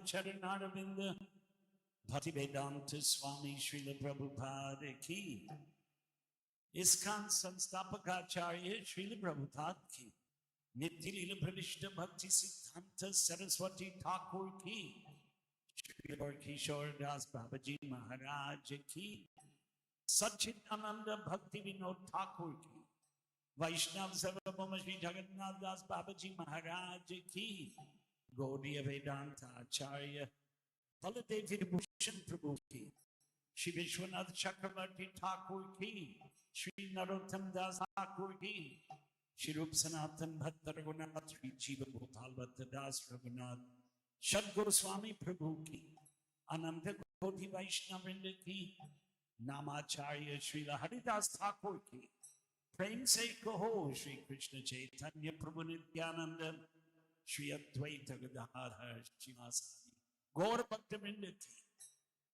Charanarvinda Bhakti Vedanta Swami Srila Prabhupada ki. ISKCON Sanstapakacharya Srila Prabhupada ki. Nitya Leela Pradishta Bhakti Siddhanta Saraswati Thakur ki. Srila Kishore Das Babaji Maharaj ki. Satchitananda Bhakti Vinod Thakur ki. Vaishnav Sarvabhauma Shri Jagannath Das Babaji Maharaj ki. Gaudiya Vedanta Acharya Baladev Bhushan Prabhu ki. Shri Vishwanath Chakravarti Thakur ki. Shri Narottam Das Thakur ki. Shri Rup Sanatan Bhatta Raghunath Shri Jiva Gopal Bhatta Das Raghunath Shadguru Swami Prabhu ki. Ananta Koti Vaishnavrinda ki. Namacharya Srila Haridas Thakur ki. Prem se kaho Shri Krishna Chaitanya Prabhu Nityananda Shri Advaita Gadadhar Shivasadi Gaur Bhaktivinoda ki.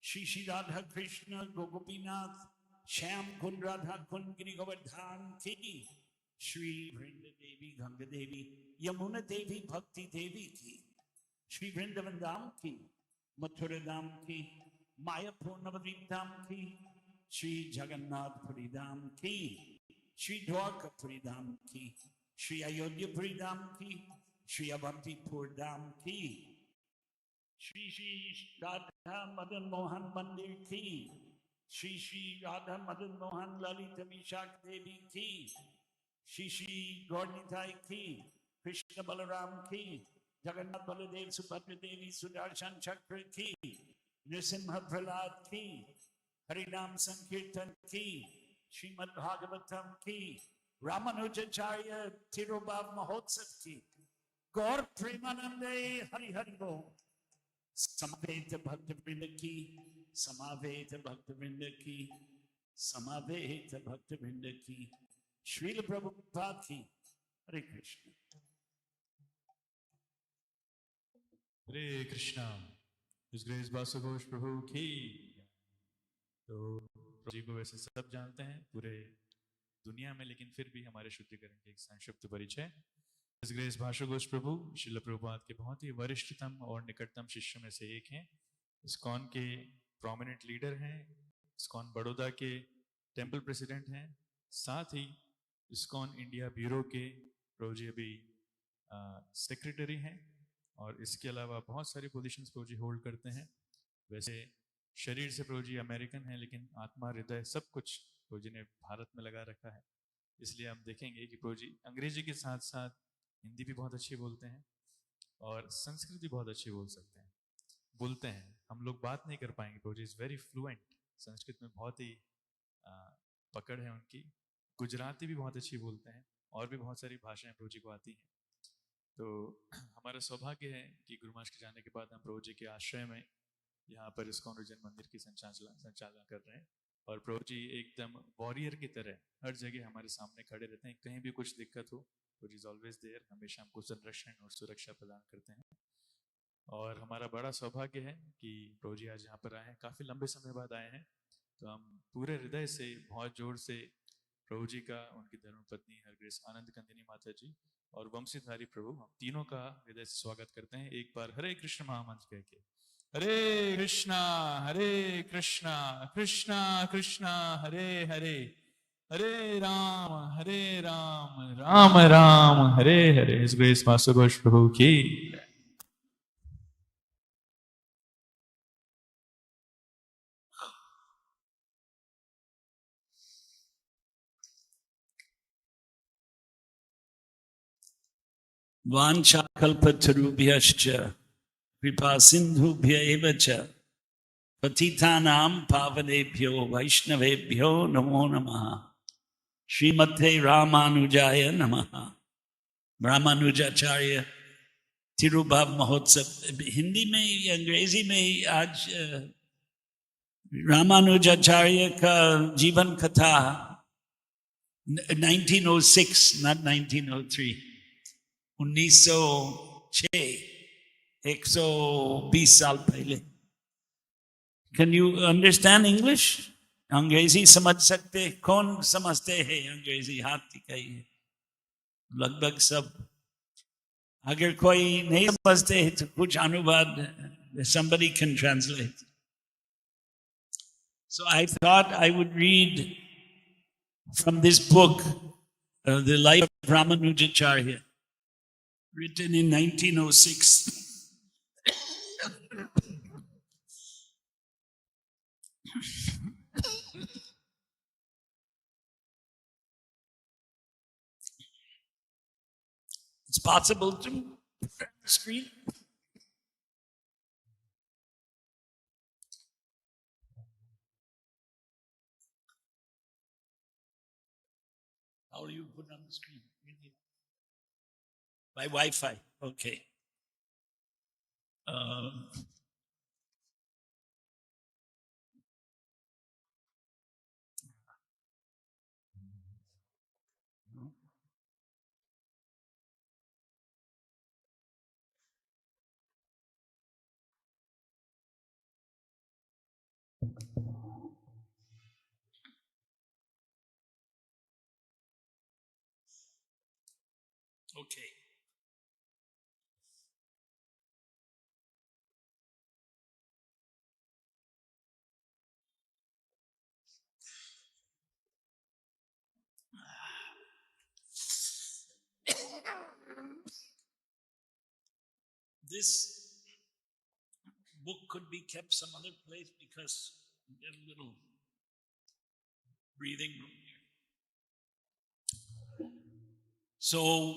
Shri Shri Radha Krishna Gopinath Shyam Kund Radha Kund Giri Govardhan ki. Shri Vrinda Devi Ganga Devi Yamuna Devi Bhakti Devi ki. Shri Vrindavan Dham ki. Mathura Dham ki. Mayapur Navadvip Dham ki. Shri Jagannath Puri Dham ki. Shri Dwarka Puri Dham ki. Shri Ayodhya Puri Dham ki. Shri Avantipur Dham ki. Shri Shri Radha Madan Mohan Mandir ki. Shri Shri Radha Madan Mohan Lalita Vishak Devi ki. Shri Shri Gaurnitai ki. Krishna Balaram ki. Jagannath Baladev Subhadra Devi Sudarshan Chakra ki. Nrsimha Prahlad ki. Harinam Sankirtan ki. Srimad Bhagavatam ki. Ramanujacharya Tirobhav Mahotsav ki. Gaur Premanande Hari Hari Bo. Samaveta Bhaktivinoda ki. Samaveta Bhaktivinoda ki. Samaveta Bhaktivinoda ki. Srila Prabhupada ki. Hare Krishna. Hare Krishna. His Grace Basu Ghosh Prabhu ki. तो जी को वैसे सब जानते हैं पूरे दुनिया में, लेकिन फिर भी हमारे शुद्धिकरण के एक संक्षिप्त परिचय। His Grace भाषु घोष प्रभु श्रील प्रभुपाद के बहुत ही वरिष्ठतम और निकटतम शिष्यों में से एक हैं। ISKCON के प्रोमिनेंट लीडर हैं, ISKCON बड़ौदा के टेम्पल प्रेसिडेंट हैं, साथ ही ISKCON इंडिया ब्यूरो के प्रभु जी अभी सेक्रेटरी हैं, और इसके अलावा बहुत सारी पोजीशंस प्रभु जी होल्ड करते हैं। वैसे शरीर से प्रभु जी अमेरिकन हैं, लेकिन आत्मा हृदय सब कुछ प्रभु जी ने भारत में लगा रखा है। इसलिए हम देखेंगे कि प्रभु जी अंग्रेजी के साथ साथ हिंदी भी बहुत अच्छी बोलते हैं और संस्कृत भी बहुत अच्छी बोलते हैं। हम लोग बात नहीं कर पाएंगे, प्रभु जी इज वेरी फ्लुएंट, संस्कृत में बहुत ही पकड़ है उनकी। गुजराती भी बहुत अच्छी बोलते हैं और भी बहुत सारी भाषाएं प्रभु जी को आती हैं। तो हमारा सौभाग्य है कि गुरुमाश के जाने के बाद हम प्रभु जी के आश्रय में यहाँ पर ISKCON उज्जैन मंदिर की संचालन कर रहे हैं, और प्रभु जी एकदम वॉरियर की तरह हर जगह हमारे सामने खड़े रहते हैं। कहीं भी कुछ दिक्कत हो, प्रभु जी इज ऑलवेज देयर, हमेशा हमको संरक्षण और सुरक्षा प्रदान करते हैं। और हमारा बड़ा सौभाग्य है कि प्रभु जी आज यहाँ पर आए हैं, काफ़ी लंबे समय बाद आए हैं। तो हम पूरे हृदय से बहुत जोर से प्रभु जी का, उनकी धर्मपत्नी हर ग्रेस आनंद कंदिनी माता जी और वंशीधारी प्रभु, हम तीनों का हृदय से स्वागत करते हैं। एक बार हरे कृष्ण महामंत्र कह के, हरे कृष्णा कृष्णा कृष्णा हरे हरे, हरे Ram Ram Ram Hare Hare. His Grace Basu Ghosh प्रभु की। Vanchakalpatarubhyascha Kripa Sindhubhya eva cha Patitanam Pavanebhyo Vaishnavebhyo Namo Namaha Srimate Ramanujaya Namaha। Ramanujacharya तिरुभाव महोत्सव हिंदी में या अंग्रेजी में आज रामानुजाचार्य का जीवन कथा 1906 not 1903 1906 120 साल पहले। Can you understand English? अंग्रेजी समझ सकते? कौन समझते हैं अंग्रेजी? हाथ दिखाइए। लगभग सब। अगर कोई नहीं समझते हैं तो कुछ अनुवाद somebody can translate. So I thought I would read from this book, The Life of Ramanujacharya, written in 1906. It's possible to the screen. How do you put on the screen? By Wi-Fi. Okay. Okay. This book could be kept some other place because you get a little breathing room here. So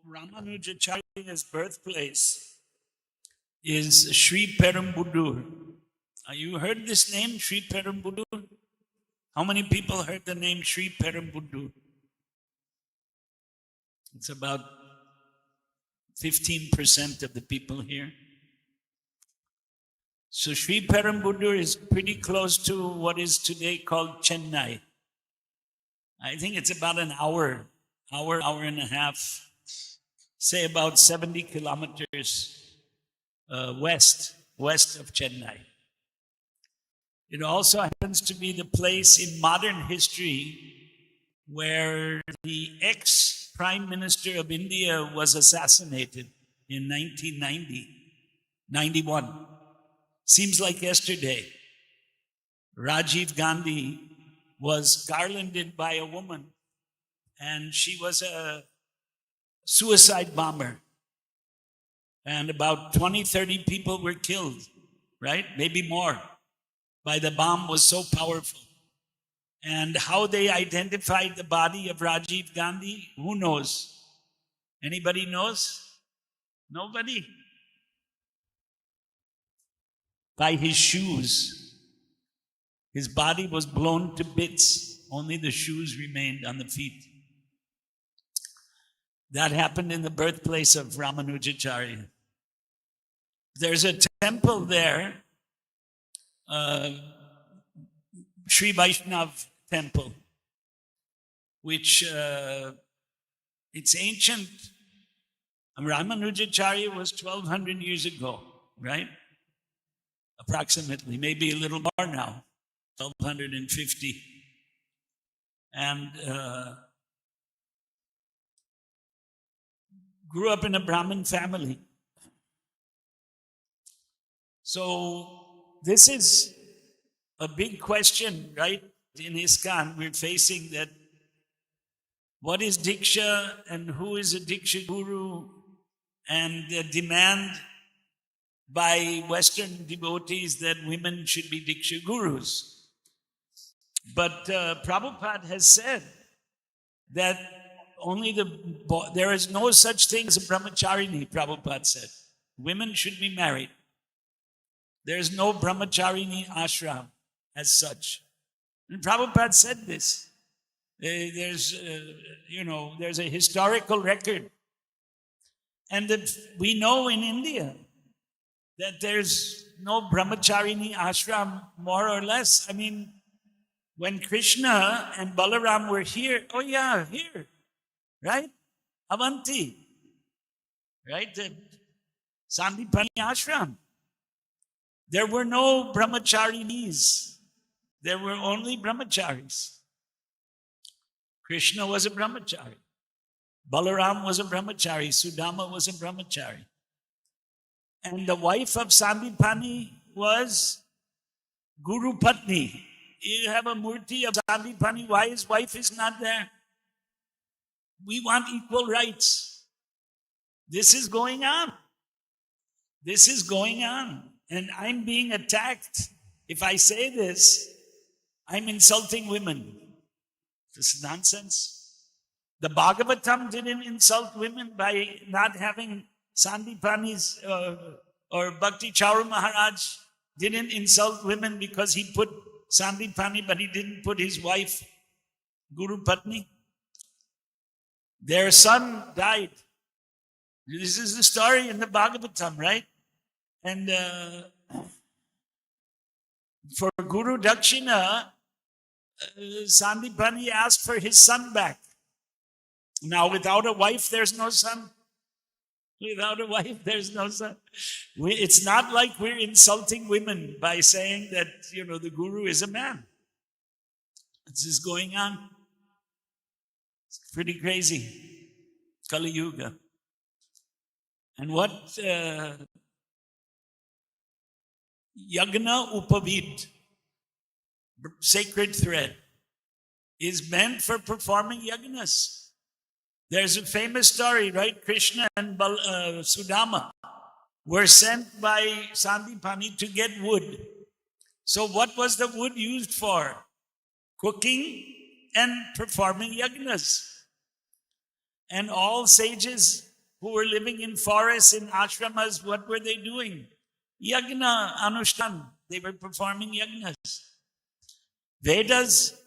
Ramanujacharya's birthplace is Sri Perumbudur. You heard this name, Sri Perumbudur? How many people heard the name Sri Perumbudur? It's about 15% of the people here. So Sri Perumbudur is pretty close to what is today called Chennai. I think it's about an hour and a half, say about 70 kilometers west of Chennai. It also happens to be the place in modern history where the ex-Prime Minister of India was assassinated in 1991. Seems like yesterday. Rajiv Gandhi was garlanded by a woman, and she was a suicide bomber. And about 20, 30 people were killed, right? Maybe more. By the bomb was so powerful. And how they identified the body of Rajiv Gandhi, who knows? Anybody knows? Nobody? By his shoes. His body was blown to bits. Only the shoes remained on the feet. That happened in the birthplace of Ramanujacharya. There's a temple there, Sri Vaishnav temple, which it's ancient. Ramanujacharya was 1200 years ago, right? Approximately, maybe a little more now, 1250. And grew up in a Brahmin family. So this is a big question, right? In ISKCON, we're facing that what is Diksha and who is a Diksha Guru, and the demand by Western devotees that women should be Diksha Gurus. But Prabhupada has said that there is no such thing as a brahmacharini, Prabhupada said. Women should be married. There is no brahmacharini ashram as such. And Prabhupada said this. There's a historical record. And that we know in India that there's no brahmacharini ashram, more or less. I mean, when Krishna and Balaram were here, here, right? Avanti, right? The Sandipani ashram. There were no brahmacharinis. There were only brahmacharis. Krishna was a brahmachari. Balaram was a brahmachari. Sudama was a brahmachari. And the wife of Sandipani was Guru Patni. You have a murti of Sandipani. Why his wife is not there? We want equal rights. This is going on. This is going on. And I'm being attacked. If I say this, I'm insulting women. This is nonsense. The Bhagavatam didn't insult women by not having Sandipani's or Bhakti Charu Maharaj didn't insult women because he put Sandipani, but he didn't put his wife, Guru Patni. Their son died. This is the story in the Bhagavatam, right? And for Guru Dakshina, Sandipani asked for his son back. Now, without a wife, there's no son. Without a wife, there's no son. It's not like we're insulting women by saying that, the Guru is a man. This is going on. It's pretty crazy. Kali Yuga. And what Yagna Upavid, sacred thread, is meant for performing yagnas. There's a famous story, right? Krishna and Sudama were sent by Sandipani to get wood. So what was the wood used for? Cooking and performing yagnas. And all sages who were living in forests, in ashramas, what were they doing? Yagna, Anushtan. They were performing yagnas. Vedas,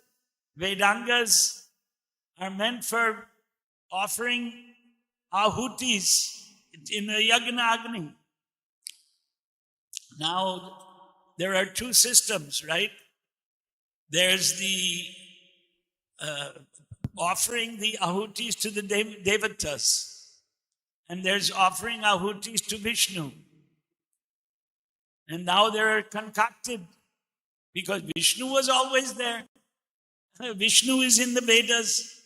Vedangas are meant for offering ahutis in the yagna agni. Now, there are two systems, right? There's the offering the ahutis to the devatas, and there's offering ahutis to Vishnu. And now they're concocted because Vishnu was always there. Vishnu is in the Vedas.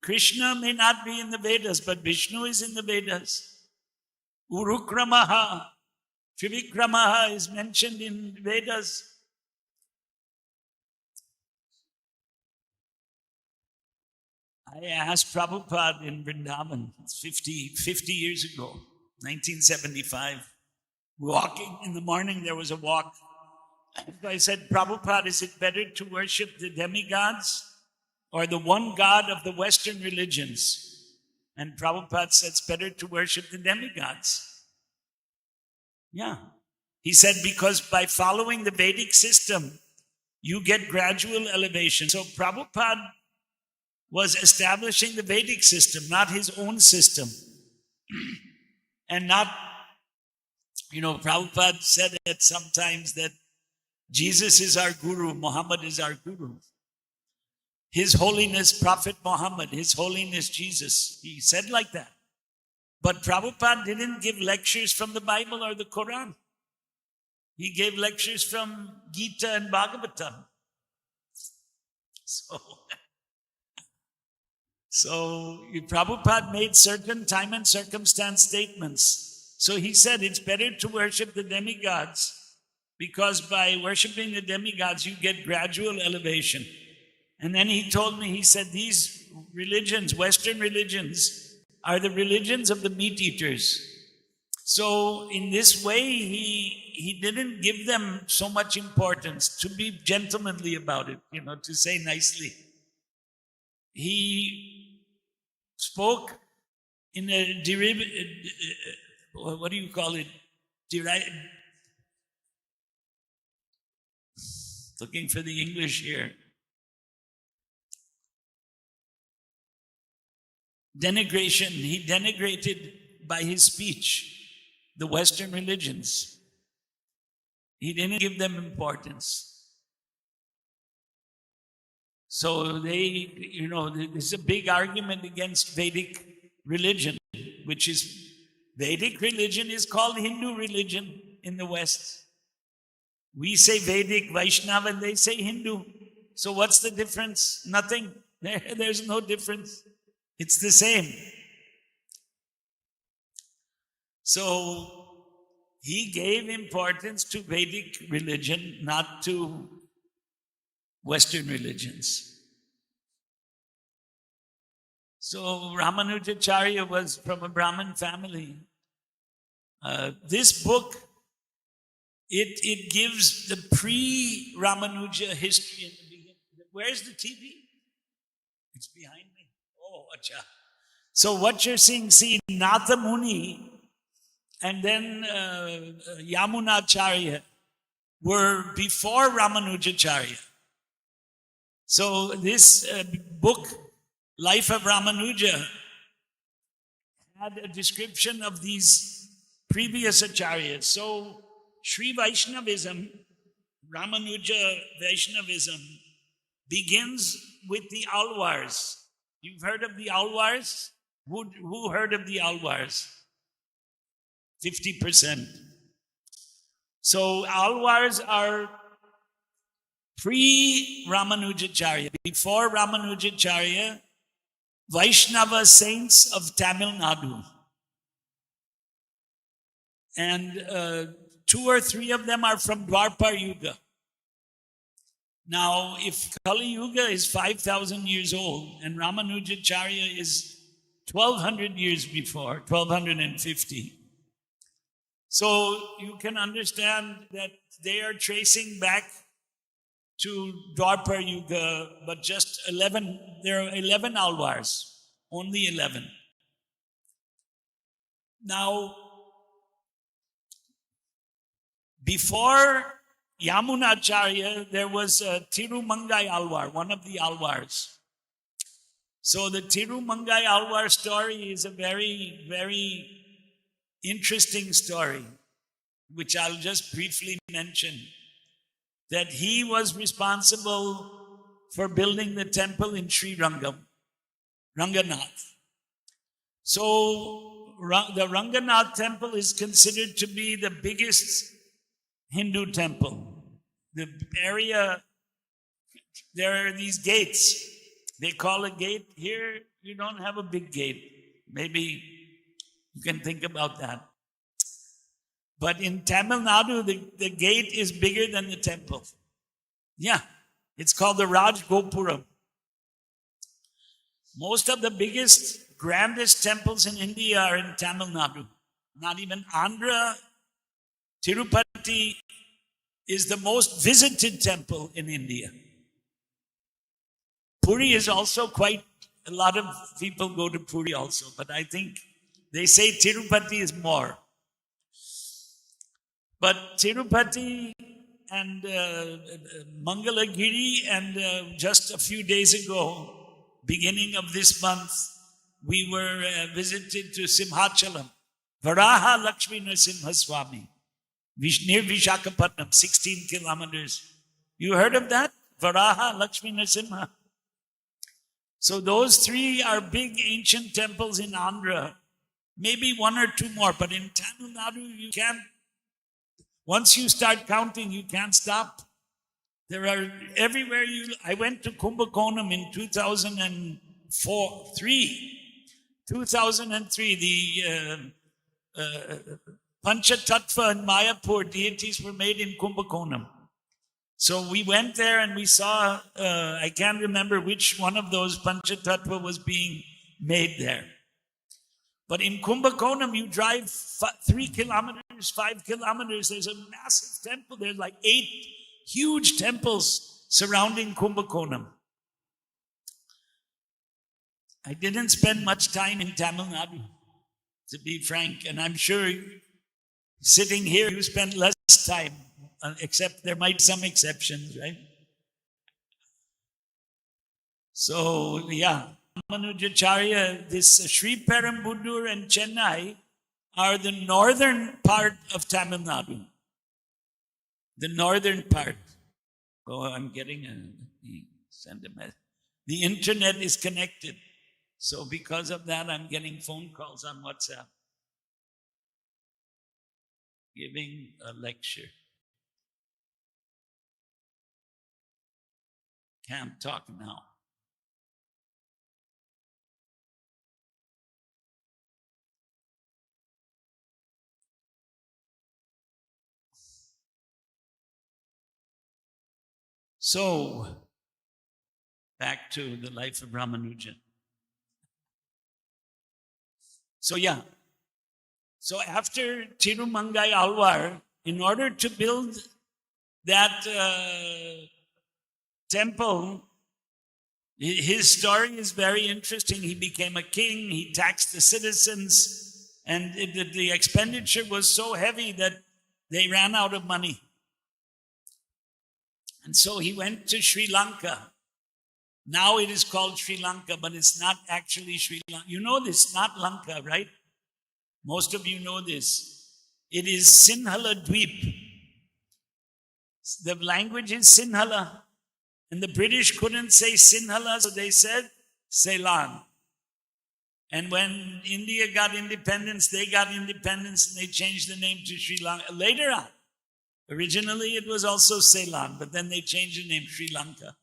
Krishna may not be in the Vedas, but Vishnu is in the Vedas. Urukramaha, Trivikramaha is mentioned in Vedas. I asked Prabhupada in Vrindavan 50 years ago, 1975, walking in the morning, there was a walk. I said, Prabhupada, is it better to worship the demigods or the one God of the Western religions? And Prabhupada said, it's better to worship the demigods. Yeah. He said, because by following the Vedic system, you get gradual elevation. So Prabhupada was establishing the Vedic system, not his own system. And not, Prabhupada said it sometimes that Jesus is our guru, Muhammad is our guru. His Holiness Prophet Muhammad, His Holiness Jesus. He said like that. But Prabhupada didn't give lectures from the Bible or the Quran. He gave lectures from Gita and Bhagavatam. So Prabhupada made certain time and circumstance statements. So he said it's better to worship the demigods because by worshiping the demigods, you get gradual elevation. And then he told me, he said, these religions, Western religions, are the religions of the meat eaters. So in this way, he didn't give them so much importance, to be gentlemanly about it, to say nicely. He spoke in a what do you call it? Looking for the English here. Denigration. He denigrated by his speech the Western religions. He didn't give them importance. So there's a big argument against Vedic religion, which is, Vedic religion is called Hindu religion in the West. We say Vedic, Vaishnava, and they say Hindu. So what's the difference? Nothing. There's no difference. It's the same. So he gave importance to Vedic religion, not to Western religions. So Ramanujacharya was from a Brahmin family. This book, it gives the pre-Ramanuja history in the beginning. Where's the TV? It's behind me. Oh, acha. So what you're seeing, see, Natha Muni and then Yamunacharya were before Ramanujacharya. So this book, Life of Ramanuja, had a description of these previous acharyas. So Sri Vaishnavism, Ramanuja Vaishnavism, begins with the Alvars. You've heard of the Alvars? Who heard of the Alvars? 50%. So Alvars are pre-Ramanujacharya. Before Ramanujacharya, Vaishnava saints of Tamil Nadu. And 2 or 3 of them are from Dwapar Yuga. Now, if Kali Yuga is 5,000 years old and Ramanujacharya is 1,200 years before, 1,250, so you can understand that they are tracing back to Dwapar Yuga, but just 11, there are 11 Alvars, only 11. Now, before Yamunacharya, there was Tirumangai Alvar, one of the Alvars. So the Tirumangai Alvar story is a very, very interesting story, which I'll just briefly mention. That he was responsible for building the temple in Sri Ranganath. So the Ranganath temple is considered to be the biggest Hindu temple. The area, there are these gates. They call a gate. Here, you don't have a big gate. Maybe you can think about that. But in Tamil Nadu, the gate is bigger than the temple. Yeah, it's called the Raj Gopuram. Most of the biggest, grandest temples in India are in Tamil Nadu. Not even Andhra. Tirupati is the most visited temple in India. Puri is also quite, a lot of people go to Puri also, but I think they say Tirupati is more. But Tirupati and Mangalagiri, and just a few days ago, beginning of this month, we were visited to Simhachalam, Varaha Lakshmi Narasimha Swami, near Vishakhapatnam, 16 kilometers. You heard of that? Varaha Lakshmi Narasimha. So those 3 are big ancient temples in Andhra. Maybe 1 or 2 more, but in Tamil Nadu, you can't. Once you start counting, you can't stop. There are everywhere I went to Kumbakonam in 2003. 2003, the Panchatattva and Mayapur deities were made in Kumbakonam. So we went there and we saw, I can't remember which one of those Panchatattva was being made there. But in Kumbakonam, you drive 3 kilometers, 5 kilometers, there's a massive temple. There's like 8 huge temples surrounding Kumbakonam. I didn't spend much time in Tamil Nadu, to be frank, and I'm sure sitting here, you spend less time, except there might be some exceptions, right? So, yeah. Ramanujacharya, this Sri Perambudur and Chennai are the northern part of Tamil Nadu. The northern part. Oh, I'm getting send a message. The internet is connected. So because of that, I'm getting phone calls on WhatsApp. Giving a lecture. Can't talk now. So, back to the life of Ramanujan. So after Tirumangai Alvar, in order to build that temple, his story is very interesting. He became a king, he taxed the citizens, and the expenditure was so heavy that they ran out of money. And so he went to Sri Lanka. Now it is called Sri Lanka, but it's not actually Sri Lanka. You know this, not Lanka, right? Most of you know this. It is Sinhala Dweep. The language is Sinhala. And the British couldn't say Sinhala, so they said Ceylon. And when India got independence, they got independence and they changed the name to Sri Lanka. Later on, originally it was also Ceylon, but then they changed the name Sri Lanka.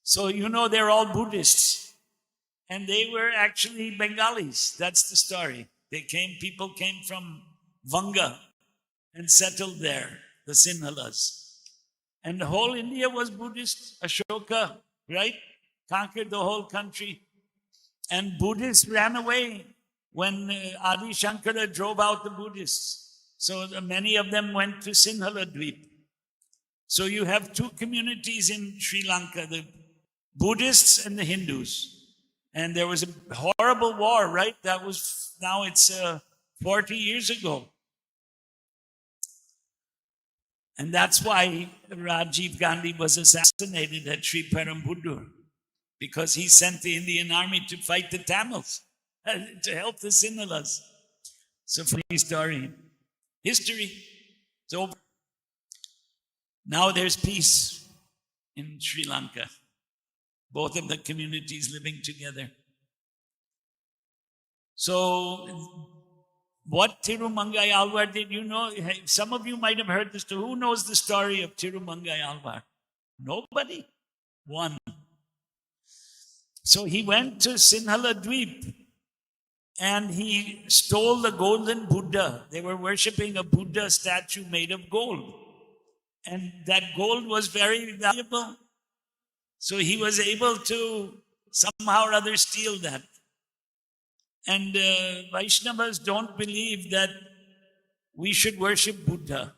So you know they're all Buddhists. And they were actually Bengalis. That's the story. People came from Vanga and settled there, the Sinhalas. And the whole India was Buddhist. Ashoka, right? Conquered the whole country. And Buddhists ran away when Adi Shankara drove out the Buddhists. So many of them went to Sinhala Dweep. So you have two communities in Sri Lanka, the Buddhists and the Hindus. And there was a horrible war, right? Now it's 40 years ago. And that's why Rajiv Gandhi was assassinated at Sri Perambuddur, because he sent the Indian army to fight the Tamils, to help the Sinhalas. So funny story. History. It's over. Now there's peace in Sri Lanka. Both of the communities living together. So, what Tirumangai Alvar did, you know? Some of you might have heard this. Who knows the story of Tirumangai Alvar? Nobody? One. So he went to Sinhala Dweep and he stole the golden Buddha. They were worshipping a Buddha statue made of gold. And that gold was very valuable. So he was able to somehow or other steal that. And Vaishnavas don't believe that we should worship Buddha.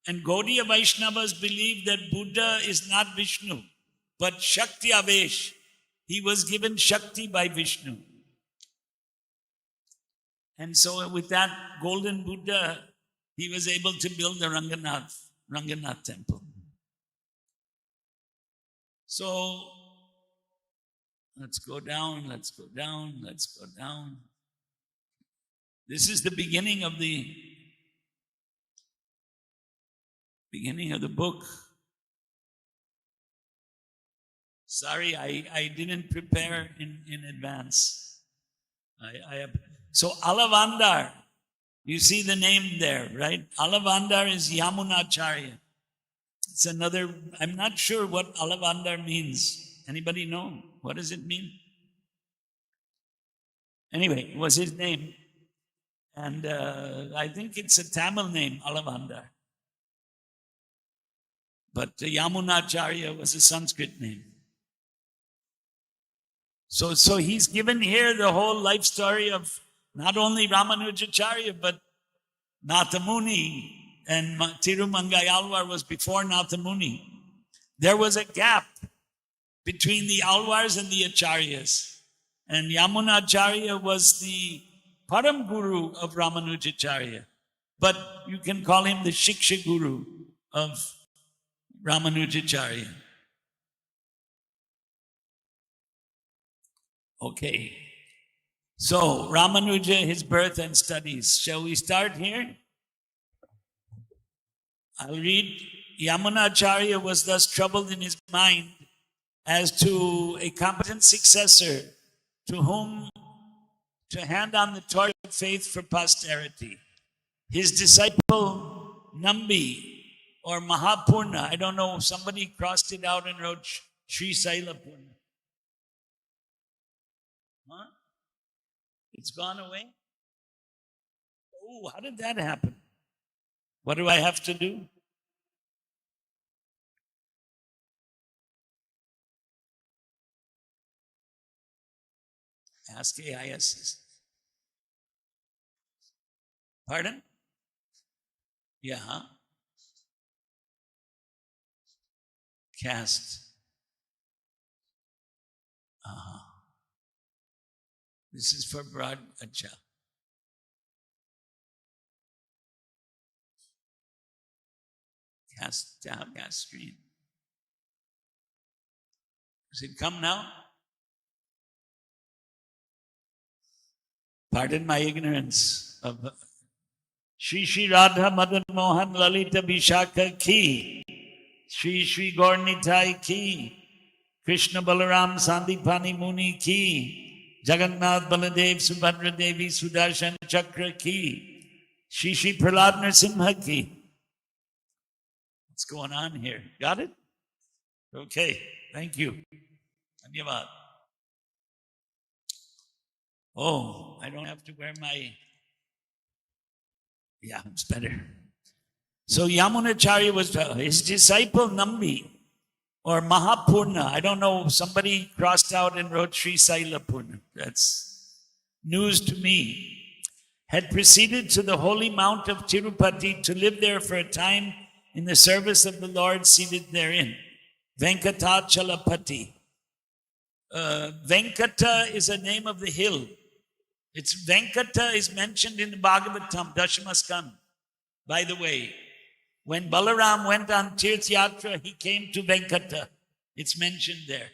And Gaudiya Vaishnavas believe that Buddha is not Vishnu, but Shakti Avesh. He was given Shakti by Vishnu. And so with that golden Buddha, he was able to build the Ranganath temple. So, let's go down. This is the beginning of the book. Sorry, I didn't prepare in advance. So Alavandar, you see the name there, right? Alavandar is Yamunacharya. It's another, I'm not sure what Alavandar means. Anybody know? What does it mean? Anyway, it was his name. And I think it's a Tamil name, Alavandar. But Yamunacharya was a Sanskrit name. So he's given here the whole life story of not only Ramanujacharya, but Nathamuni. And Tirumangai Alvar was before Nathamuni. There was a gap between the Alvars and the Acharyas. And Yamunacharya was the Param Guru of Ramanujacharya. But you can call him the Shiksha Guru of Ramanujacharya. Okay. So, Ramanuja, his birth and studies. Shall we start here? I'll read. Yamunacharya was thus troubled in his mind as to a competent successor to whom to hand on the torch of faith for posterity. His disciple Nambi or Mahapurna, I don't know, somebody crossed it out and wrote Sri Sailapurna. Huh? It's gone away? Oh, how did that happen? What do I have to do? Ask AIS. Pardon? Yeah. Caste. This is for broad. Acha. Cast down, cast screen. Does it come now? Pardon my ignorance of Shri Shri Radha Madan Mohan Lalita Vishaka Ki, Shri Shri Gaurnitai Ki, Krishna Balaram Sandipani Muni Ki, Jagannath Baladev Subhadra Devi Sudarshan Chakra Ki, Shri Shri Prahlad Nrsimha Ki. What's going on here? Got it? Okay, thank you. Dhanyavad. Oh, I don't have to wear my... Yeah, it's better. So Yamunacharya was his disciple Nambi, or Mahapurna. I don't know, somebody crossed out and wrote Sri Sailapurna. That's news to me. Had proceeded to the holy mount of Tirupati to live there for a time in the service of the Lord seated therein. Venkatachalapati. Venkata is a name of the hill. It's Venkata is mentioned in the Bhagavatam, Dashamaskand. By the way, when Balaram went on Tirth Yatra, he came to Venkata. It's mentioned there.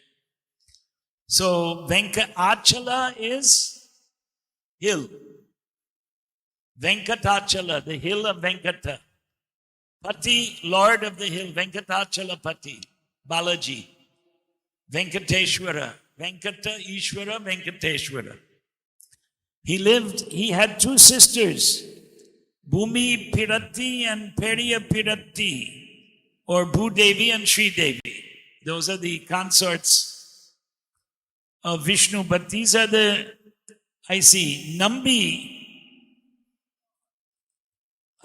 So Venkatachala is hill. Venkatachala, the hill of Venkata. Pati, Lord of the hill, Venkatachala Pati, Balaji. Venkateshwara, Venkata, Ishwara, Venkateshwara. He had two sisters, Bhumi Pirati and Periya Pirati, or Bhudevi and Sri Devi. Those are the consorts of Vishnu, but these are I see, Nambi.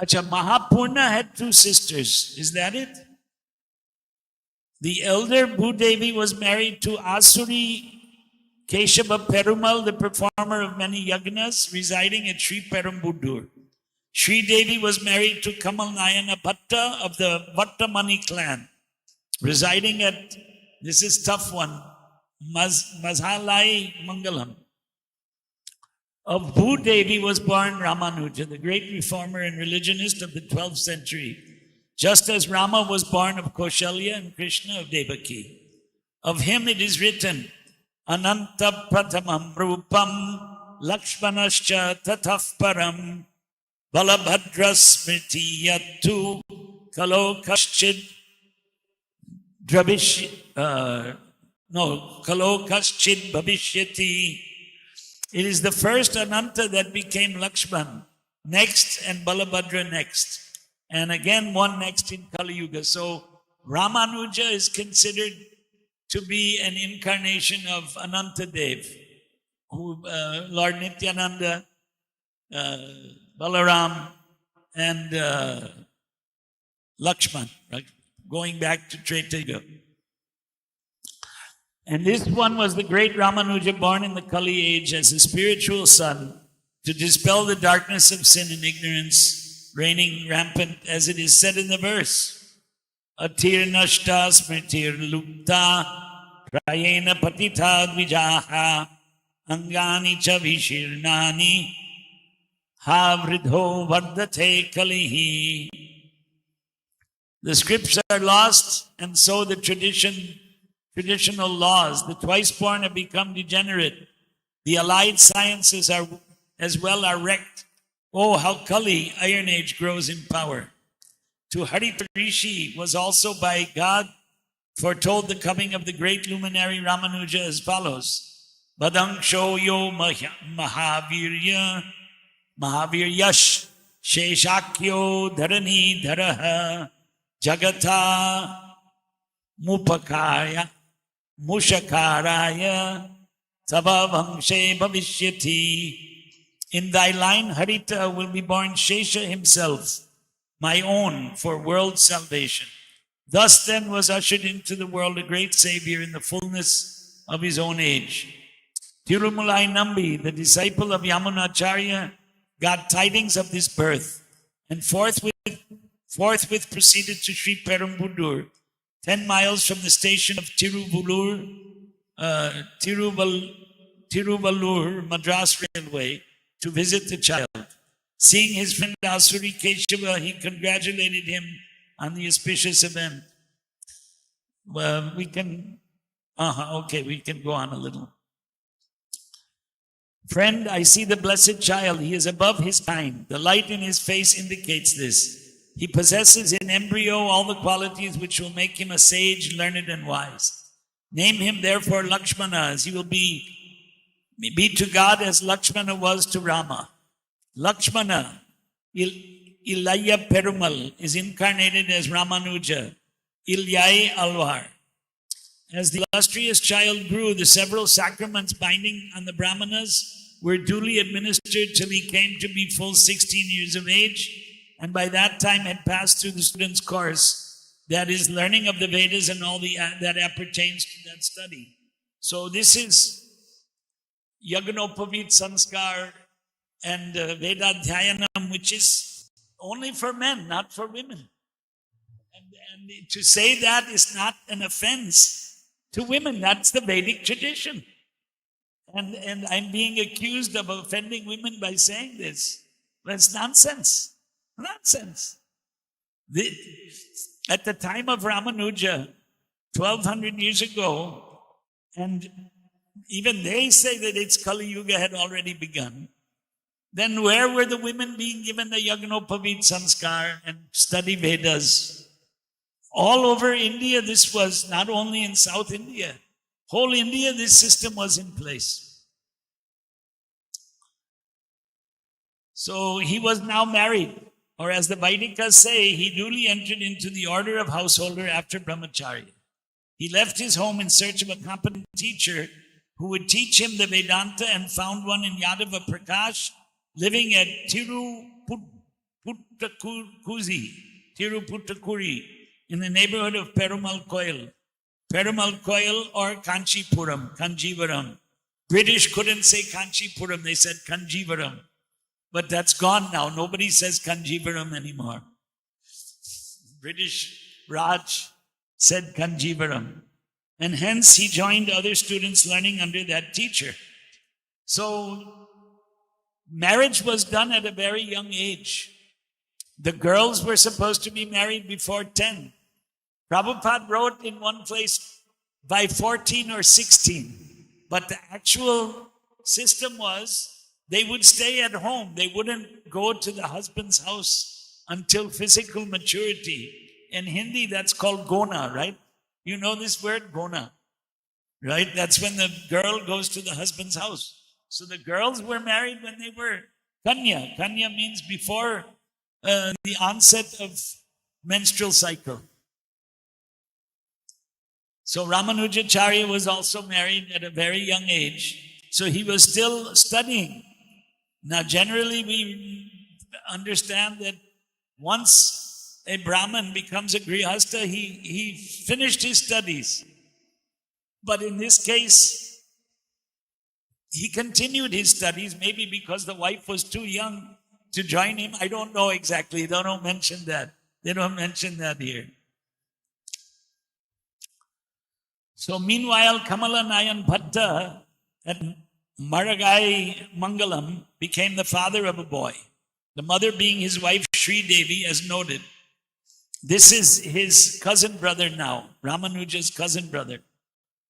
Acha, Mahapurna had two sisters. Is that it? The elder Bhudevi was married to Asuri Keshava Perumal, the performer of many yagnas, residing at Sri Perumbudur. Sri Devi was married to Kamal Nayana Bhatta of the Vattamani clan, residing at, this is tough one, Mazhalai Mangalam. Of Bhudevi was born Ramanuja, the great reformer and religionist of the 12th century, just as Rama was born of Kaushalya and Krishna of Devaki. Of him it is written, Ananta Pratamam Rupam Lakshmanascha Tataf Param Balabhadra Smriti Yattu Kalo Kaschid Kalo Kaschid Bhavishyati. It is the first Ananta that became Lakshman next and Balabhadra next. And again, one next in Kali Yuga. So Ramanuja is considered to be an incarnation of Ananta Dev, who Lord Nityananda, Balaram, and Lakshman, right? Going back to Treta Yuga. And this one was the great Ramanuja, born in the Kali age as a spiritual son to dispel the darkness of sin and ignorance reigning rampant, as it is said in the verse. Atir nashta smritir lupta prayena patitha dvijaha angani cha vishirnani havridho vardate kalihi. The scripts are lost, and so the traditional laws. The twice-born have become degenerate. The allied sciences are as well are wrecked. Oh, how Kali, Iron Age, grows in power. To Harita Rishi was also by God foretold the coming of the great luminary Ramanuja as follows. Badangsho yo Mahavirya Mahaviryash Sheshakyo Dharani Dharaha Jagata Mupakaya Mushakaraya Sabhavamshe Bhavishyati. In thy line, Harita will be born Shesha himself, my own, for world salvation. Thus then was ushered into the world a great Savior in the fullness of his own age. Tirumalai Nambi, the disciple of Yamunacharya, got tidings of this birth and forthwith proceeded to Sri Perumbudur, 10 miles from the station of Tiruvallur, Madras Railway, to visit the child. Seeing his friend Asuri Keshava, he congratulated him on the auspicious event. Well, we can go on a little. Friend, I see the blessed child. He is above his kind. The light in his face indicates this. He possesses in embryo all the qualities which will make him a sage, learned and wise. Name him therefore Lakshmana, as he will be to God as Lakshmana was to Rama. Lakshmana, Ilaya Perumal, is incarnated as Ramanuja, Ilyai Alvar. As the illustrious child grew, the several sacraments binding on the Brahmanas were duly administered till he came to be full 16 years of age, and by that time had passed through the student's course, that is, learning of the Vedas and all that appertains to that study. So this is Yagnopavit Sanskar and Vedadhyayanam, which is only for men, not for women. And to say that is not an offense to women. That's the Vedic tradition. And I'm being accused of offending women by saying this. But it's nonsense. Nonsense. At the time of Ramanuja, 1200 years ago, and even they say that its Kali Yuga had already begun, then where were the women being given the Yagnopavit Sanskar and study Vedas? All over India, this was not only in South India. Whole India, this system was in place. So he was now married, or as the Vaidikas say, he duly entered into the order of householder after Brahmacharya. He left his home in search of a competent teacher who would teach him the Vedanta and found one in Yadava Prakash, living at Tiruputtakuri, in the neighborhood of Perumal Koil or Kanjivaram. British couldn't say Kanchipuram, they said Kanjivaram. But that's gone now. Nobody says Kanjivaram anymore. British Raj said Kanjivaram. And hence he joined other students learning under that teacher. So marriage was done at a very young age. The girls were supposed to be married before 10. Prabhupada wrote in one place by 14 or 16. But the actual system was they would stay at home. They wouldn't go to the husband's house until physical maturity. In Hindi, that's called gona, right? You know this word, gona, right? That's when the girl goes to the husband's house. So the girls were married when they were kanya. Kanya means before the onset of menstrual cycle. So Ramanujacharya was also married at a very young age. So he was still studying. Now generally we understand that once a Brahman becomes a Grihastha, he finished his studies. But in this case, he continued his studies, maybe because the wife was too young to join him. I don't know exactly. They don't mention that. They don't mention that here. So meanwhile, Kamala Nayan Bhatta at Maragai Mangalam became the father of a boy. The mother being his wife Sri Devi, as noted. This is his cousin brother now, Ramanuja's cousin brother.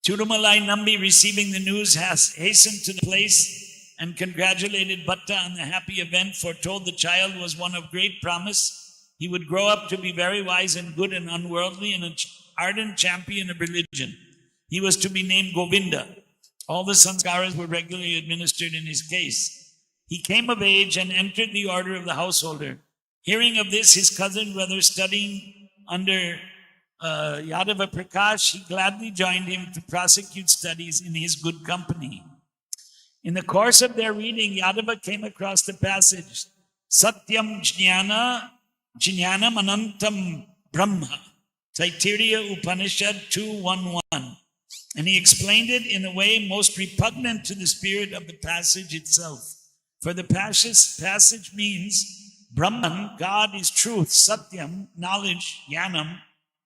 Churumalai Nambi, receiving the news, hastened to the place and congratulated Bhatta on the happy event, foretold the child was one of great promise. He would grow up to be very wise and good and unworldly and an ardent champion of religion. He was to be named Govinda. All the sanskaras were regularly administered in his case. He came of age and entered the order of the householder. Hearing of this, his cousin brother studying under Yadava Prakash, he gladly joined him to prosecute studies in his good company. In the course of their reading, Yadava came across the passage, Satyam Jnanam Anantam Brahma, Taittiriya Upanishad 2.1.1. And he explained it in a way most repugnant to the spirit of the passage itself. For the passage means Brahman, God is truth, Satyam, knowledge, Jnanam,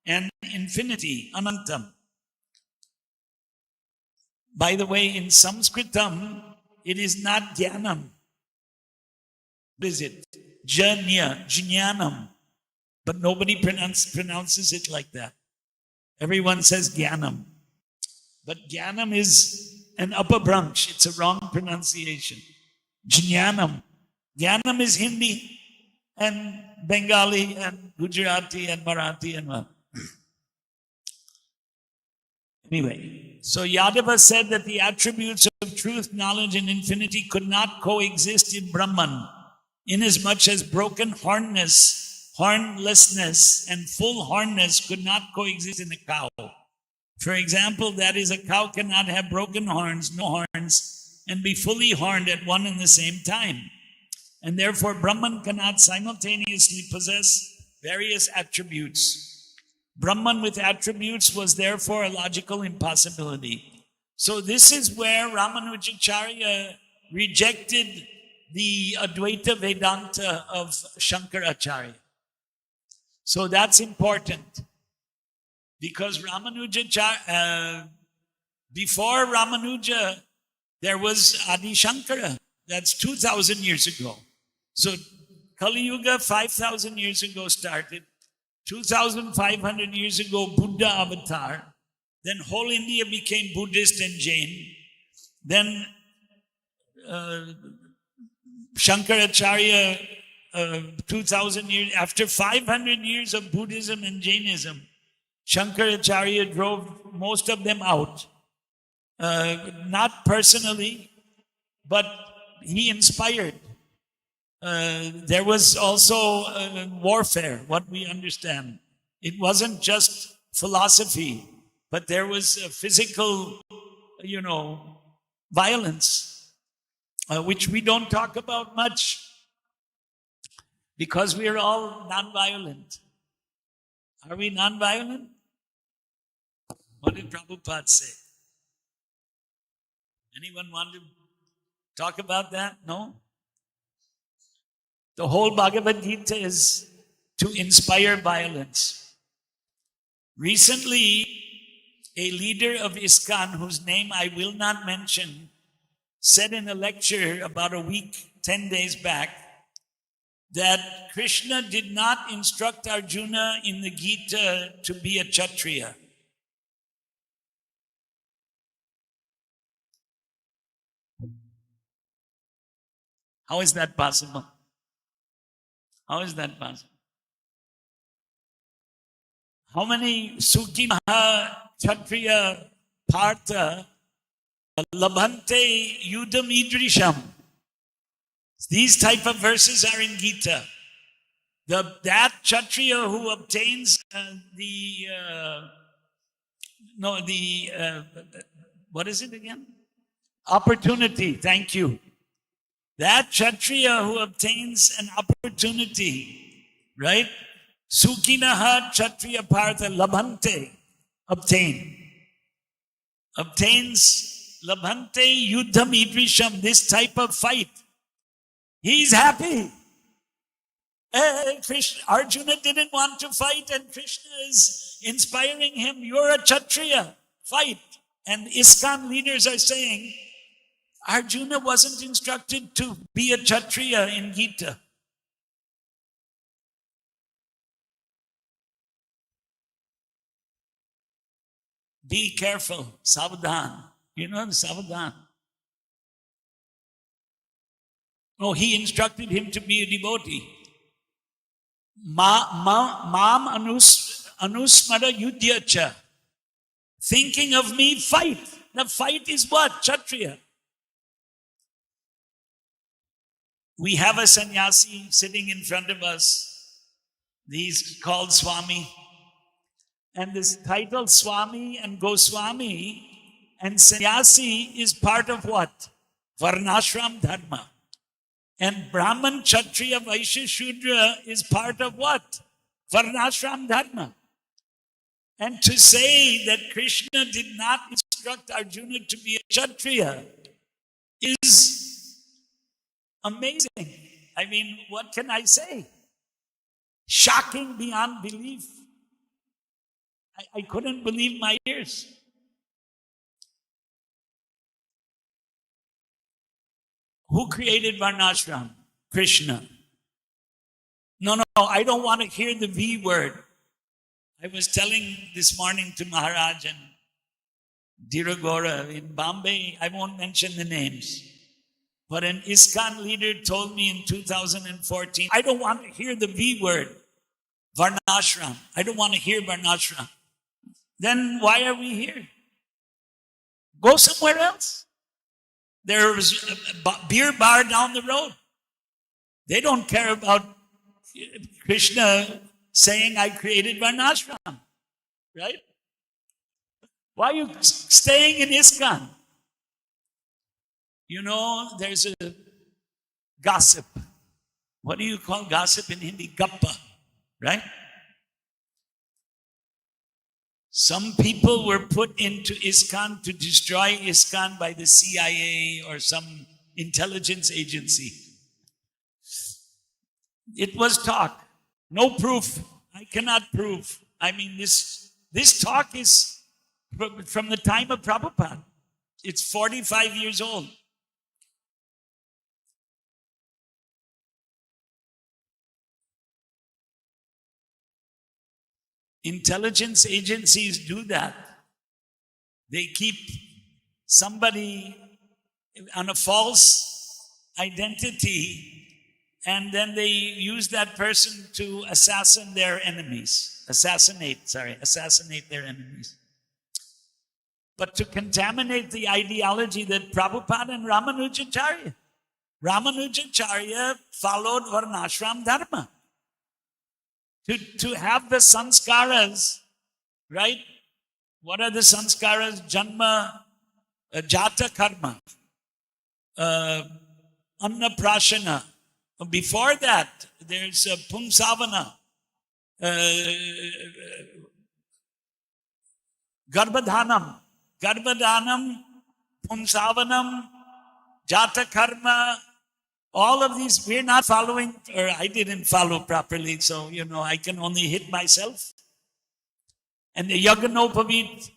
and infinity, Anantam. By the way, in Sanskritam, it is not Jnanam. What is it? Jnanam. But nobody pronounces it like that. Everyone says Jnanam. But Jnanam is an upabranch. It's a wrong pronunciation. Jnanam. Jnanam is Hindi and Bengali and Gujarati and Marathi and what. Anyway, so Yadava said that the attributes of truth, knowledge, and infinity could not coexist in Brahman, inasmuch as broken hornness, hornlessness, and full hornness could not coexist in a cow. For example, that is, a cow cannot have broken horns, no horns, and be fully horned at one and the same time. And therefore, Brahman cannot simultaneously possess various attributes. Brahman with attributes was therefore a logical impossibility. So this is where Ramanujacharya rejected the Advaita Vedanta of Shankaracharya. So that's important. Because before Ramanuja, there was Adi Shankara. That's 2,000 years ago. So Kali Yuga 5,000 years ago started. 2,500 years ago, Buddha avatar. Then whole India became Buddhist and Jain. Then Shankaracharya, 2,000 years, after 500 years of Buddhism and Jainism, Shankaracharya drove most of them out. Not personally, but he inspired. There was also warfare, what we understand. It wasn't just philosophy, but there was physical, violence, which we don't talk about much because we are all non-violent. Are we non-violent? What did Prabhupada say? Anyone want to talk about that? No? The whole Bhagavad Gita is to inspire violence. Recently, a leader of ISKCON, whose name I will not mention, said in a lecture about a week, 10 days back, that Krishna did not instruct Arjuna in the Gita to be a Kshatriya. How is that possible? How is that possible? How many Sukhi Maha Kshatriya Partha Labhante Yudham Idrisham? These type of verses are in Gita. That Kshatriya who obtains what is it again? Opportunity, thank you. That Kshatriya who obtains an opportunity, right? Sukhinaha Kshatriya Partha Labhante, obtains Labhante Yudham Idrisham, this type of fight. He's happy. Arjuna didn't want to fight and Krishna is inspiring him. You're a Kshatriya, fight. And ISKCON leaders are saying, Arjuna wasn't instructed to be a Kshatriya in Gita. Be careful, savadhan. You know, savadhan. Oh, he instructed him to be a devotee. Mam anusmara yudhyacha. Thinking of me, fight. The fight is what? Kshatriya. We have a sannyasi sitting in front of us. He's called Swami. And this title Swami and Goswami and sannyasi is part of what? Varnashram dharma. And Brahman, Kshatriya, Vaishya, Shudra is part of what? Varnashram dharma. And to say that Krishna did not instruct Arjuna to be a Kshatriya is amazing. I mean, what can I say? Shocking beyond belief. I couldn't believe my ears. Who created Varnashram? Krishna. No, I don't want to hear the V word. I was telling this morning to Maharaja and Dhiragora in Bombay, I won't mention the names, but an ISKCON leader told me in 2014, I don't want to hear the V word, Varnashram. I don't want to hear Varnashram. Then why are we here? Go somewhere else. There's a beer bar down the road. They don't care about Krishna saying, I created Varnashram. Right? Why are you staying in ISKCON? You know, there's a gossip. What do you call gossip in Hindi? Gappa. Right? Some people were put into ISKCON to destroy ISKCON by the CIA or some intelligence agency. It was talk. No proof. I cannot prove. I mean, this talk is from the time of Prabhupada. It's 45 years old. Intelligence agencies do that. They keep somebody on a false identity and then they use that person to assassinate their enemies. Assassinate their enemies. But to contaminate the ideology that Prabhupada and Ramanujacharya followed Varnashram Dharma. To have the sanskaras, right? What are the sanskaras? Janma, jata karma, annaprashana. Before that, there's pumsavana, garbhadhanam, pumsavanam, jata karma. All of these, we're not following, or I didn't follow properly, so, I can only hit myself. And the Yaganopavit.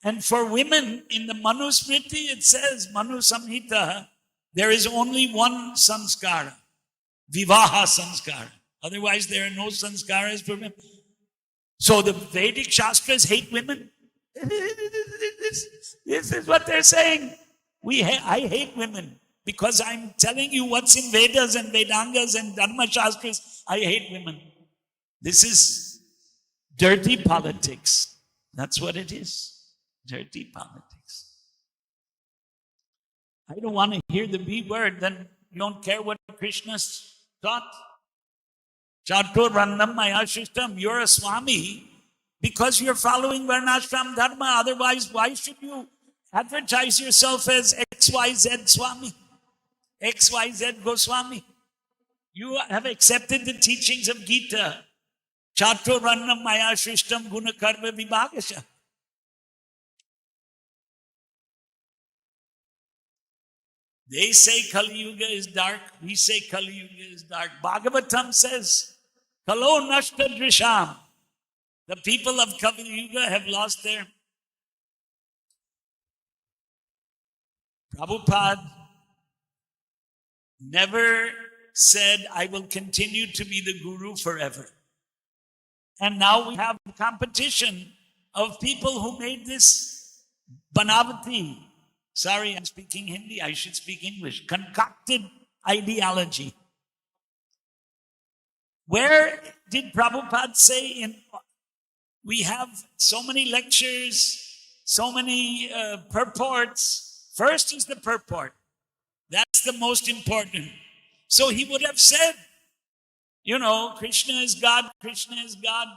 And for women, in the Manu Smriti, it says, Manu Samhita, there is only one sanskara, Vivaha sanskara. Otherwise, there are no sanskaras for women. So the Vedic Shastras hate women. This is what they're saying. I hate women. Because I'm telling you what's in Vedas and Vedangas and Dharma Shastras, I hate women. This is dirty politics. That's what it is. Dirty politics. I don't want to hear the B word, then you don't care what Krishna's taught. Chatur Randam Maya Shishtam, you're a Swami because you're following Varnashram Dharma. Otherwise, why should you advertise yourself as XYZ Swami? XYZ Goswami. You have accepted the teachings of Gita. Chatur Rannam Maya Shrishtam Guna Karma Vibhagasha. They say Kali Yuga is dark. We say Kali Yuga is dark. Bhagavatam says, Kalo Nashta Drisham. The people of Kali Yuga have lost their. Prabhupada never said, I will continue to be the guru forever. And now we have competition of people who made this banavati. Sorry, I'm speaking Hindi. I should speak English. Concocted ideology. Where did Prabhupada say we have so many lectures, so many purports. First is the purport. That's the most important. So he would have said, Krishna is God, Krishna is God.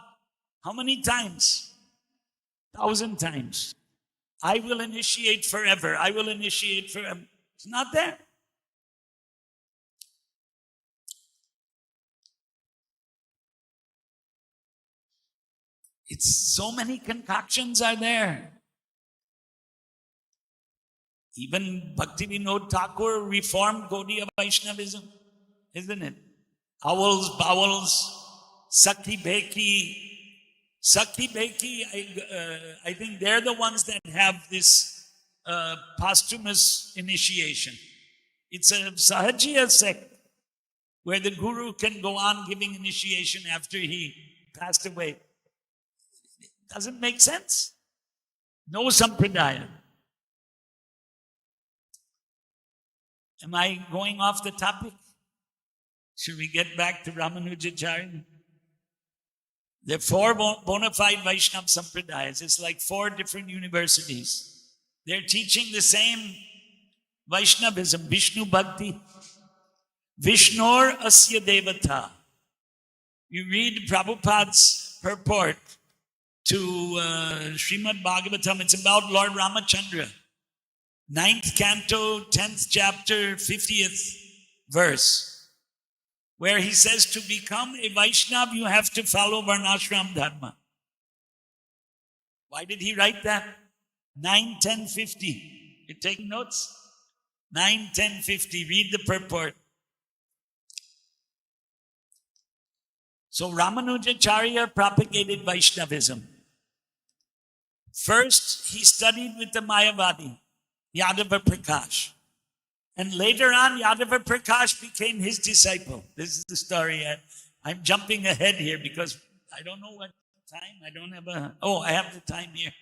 How many times? 1,000 times. I will initiate forever. I will initiate forever. It's not there. It's so many concoctions are there. Even Bhakti Vinod Thakur reformed Gaudiya Vaishnavism, isn't it? Owls, bowels, Sakhi Beki. Sakhi Beki, I think they're the ones that have this posthumous initiation. It's a Sahajiya sect where the guru can go on giving initiation after he passed away. It doesn't make sense. No sampradaya. Am I going off the topic? Should we get back to Ramanujacharya? There are 4 bona fide Vaishnava Sampradayas. It's like 4 different universities. They're teaching the same Vaishnavism, Vishnu Bhakti. Vishnor Asya Devata. You read Prabhupada's purport to Srimad Bhagavatam. It's about Lord Ramachandra. 9th canto, 10th chapter, 50th verse, where he says to become a Vaishnava, you have to follow Varnashram Dharma. Why did he write that? 9-10-50. You taking notes? 9-10-50. Read the purport. So Ramanujacharya propagated Vaishnavism. First, he studied with the Mayavadi, Yadava Prakash. And later on, Yadava Prakash became his disciple. This is the story. I'm jumping ahead here because I don't know what time. I don't have I have the time here.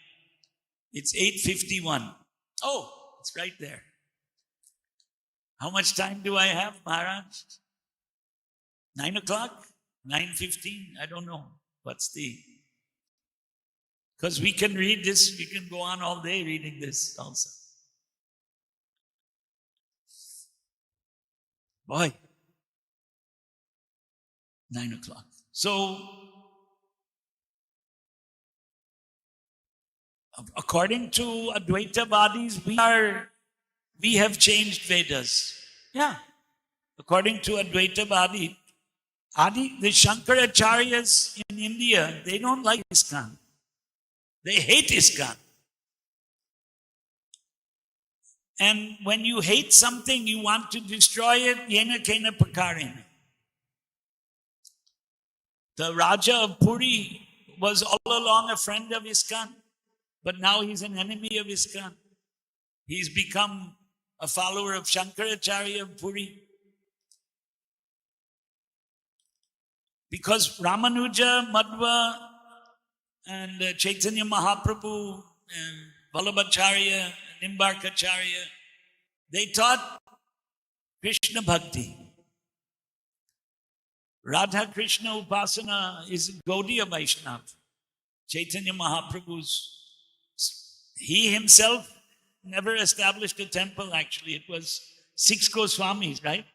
It's 8:51. Oh, it's right there. How much time do I have, Maharaj? 9 o'clock? 9:15? I don't know. What's the... Because we can read this, we can go on all day reading this also. Boy, 9 o'clock. So, according to Advaitavadis, we have changed Vedas. Yeah. According to Advaitavadi, the Shankaracharyas in India, they don't like ISKCON. They hate ISKCON. And when you hate something, you want to destroy it, yena kena pakarena. The Raja of Puri was all along a friend of ISKCON, but now he's an enemy of ISKCON. He's become a follower of Shankaracharya of Puri. Because Ramanuja, Madhva, and Chaitanya Mahaprabhu, and Vallabhacharya, Nimbarkacharya, they taught Krishna Bhakti. Radha Krishna Upasana is Gaudiya Vaishnava. Chaitanya Mahaprabhu's, he himself never established a temple actually. It was 6 Goswamis, right?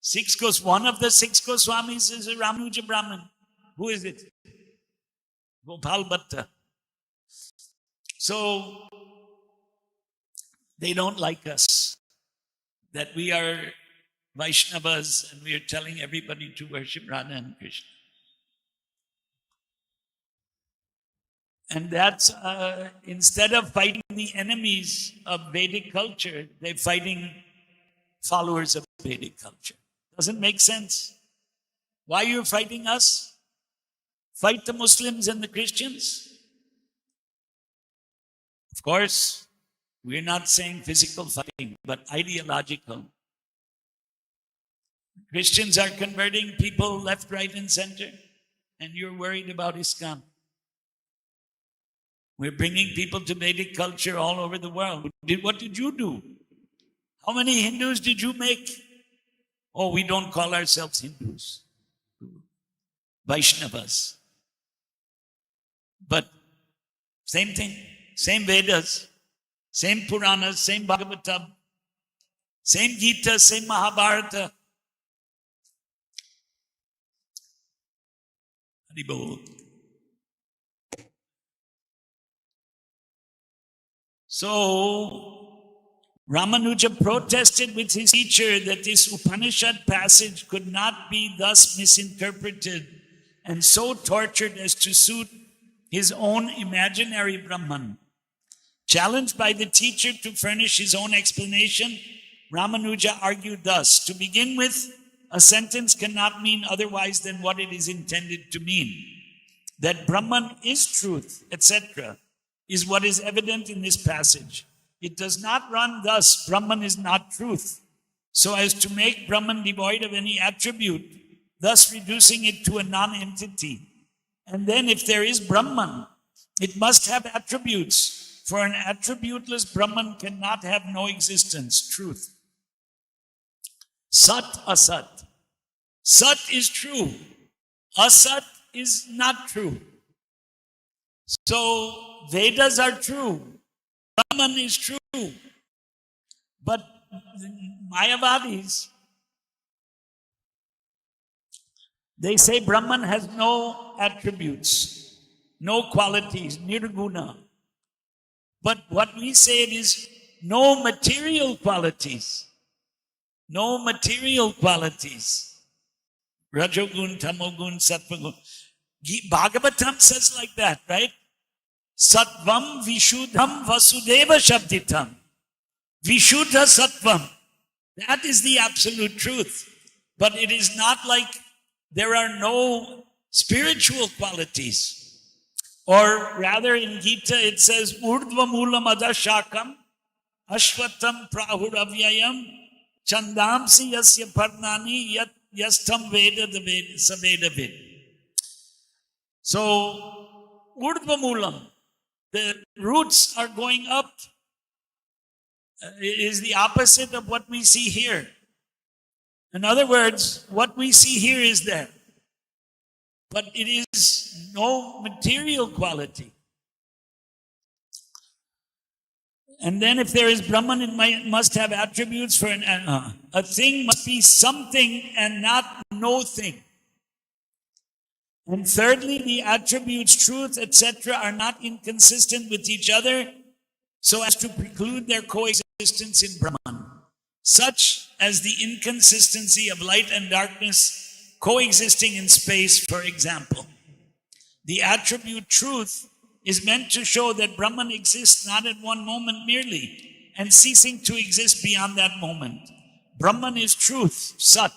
6 one of the 6 Goswamis is a Ramanuja Brahmin. Who is it? Gopal Bhatta. So, they don't like us, that we are Vaishnavas and we are telling everybody to worship Radha and Krishna. And that's, instead of fighting the enemies of Vedic culture, they're fighting followers of Vedic culture. Doesn't make sense. Why are you fighting us? Fight the Muslims and the Christians? Of course, we're not saying physical fighting, but ideological. Christians are converting people left, right, and center, and you're worried about ISKCON. We're bringing people to Vedic culture all over the world. What did you do? How many Hindus did you make? Oh, we don't call ourselves Hindus. Vaishnavas. But same thing, same Vedas, same Puranas, same Bhagavatam, same Gita, same Mahabharata. Haribol. So, Ramanuja protested with his teacher that this Upanishad passage could not be thus misinterpreted and so tortured as to suit his own imaginary Brahman. Challenged by the teacher to furnish his own explanation, Ramanuja argued thus: to begin with, a sentence cannot mean otherwise than what it is intended to mean. That Brahman is truth, etc., is what is evident in this passage. It does not run thus: Brahman is not truth, so as to make Brahman devoid of any attribute, thus reducing it to a non-entity. And then if there is Brahman, it must have attributes, for an attributeless Brahman cannot have no existence, truth. Sat, asat. Sat is true. Asat is not true. So Vedas are true. Brahman is true. But Mayavadis, they say Brahman has no attributes, no qualities, nirguna. But what we say it is no material qualities. No material qualities. Rajogun, Tamogun, Sattvagun. Bhagavatam says like that, right? Sattvam Vishuddham Vasudeva Shabditam. Vishuddha Sattvam. That is the absolute truth. But it is not like there are no spiritual qualities. Or rather in Gita it says, Urdhva Moolam Adashakam Ashvatam Prahuravyayam Chandamsi Yasya Parnani Yat Yastam Veda Saveda Vid. So, Urdhva Moolam, the roots are going up, is the opposite of what we see here. In other words, what we see here is there. But it is no material quality. And then if there is Brahman, it must have attributes for a thing must be something and not no thing. And thirdly, the attributes, truth, etc. are not inconsistent with each other so as to preclude their coexistence in Brahman. Such as the inconsistency of light and darkness coexisting in space, for example. The attribute truth is meant to show that Brahman exists not at one moment merely and ceasing to exist beyond that moment. Brahman is truth, Sat,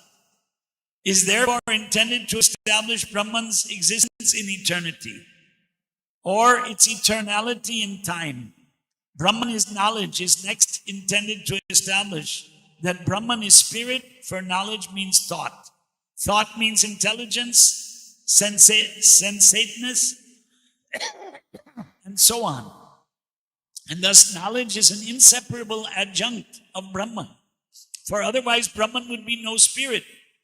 is therefore intended to establish Brahman's existence in eternity or its eternality in time. Brahman is knowledge, is next intended to establish that Brahman is spirit, for knowledge means thought. Thought means intelligence, sensateness, and so on. And thus knowledge is an inseparable adjunct of Brahman. For otherwise Brahman would be no spirit,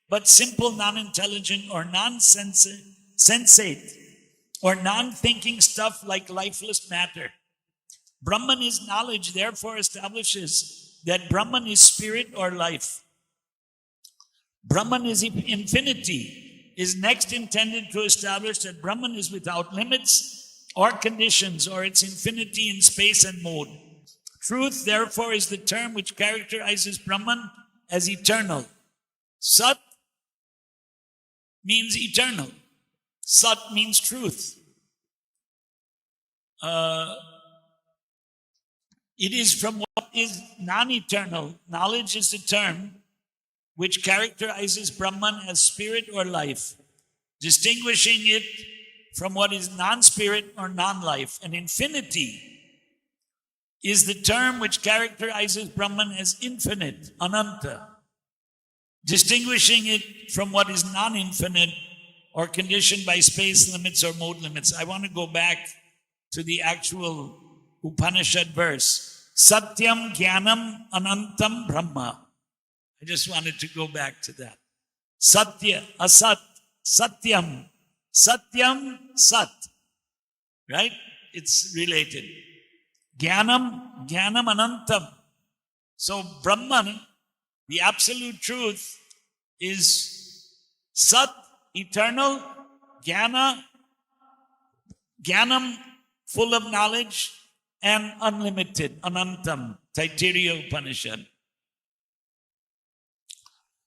but simple non-intelligent or non-sensate or non-thinking stuff like lifeless matter. Brahman is knowledge, therefore establishes that Brahman is spirit or life. Brahman is infinity, is next intended to establish that Brahman is without limits or conditions or its infinity in space and mode. Truth, therefore, is the term which characterizes Brahman as eternal. Sat means eternal. Sat means truth. It is from what is non-eternal. Knowledge is the term which characterizes Brahman as spirit or life, distinguishing it from what is non-spirit or non-life. And infinity is the term which characterizes Brahman as infinite, ananta, distinguishing it from what is non-infinite or conditioned by space limits or mode limits. I want to go back to the actual Upanishad verse. Satyam Jnanam Anantam Brahma. I just wanted to go back to that. Satya, Asat, Satyam, Satyam, Sat. Right? It's related. Jnanam, Jnanam Anantam. So Brahman, the absolute truth, is Sat, eternal, Jnana, Jnanam, full of knowledge, and unlimited, Anantam, Taittiriya Upanishad.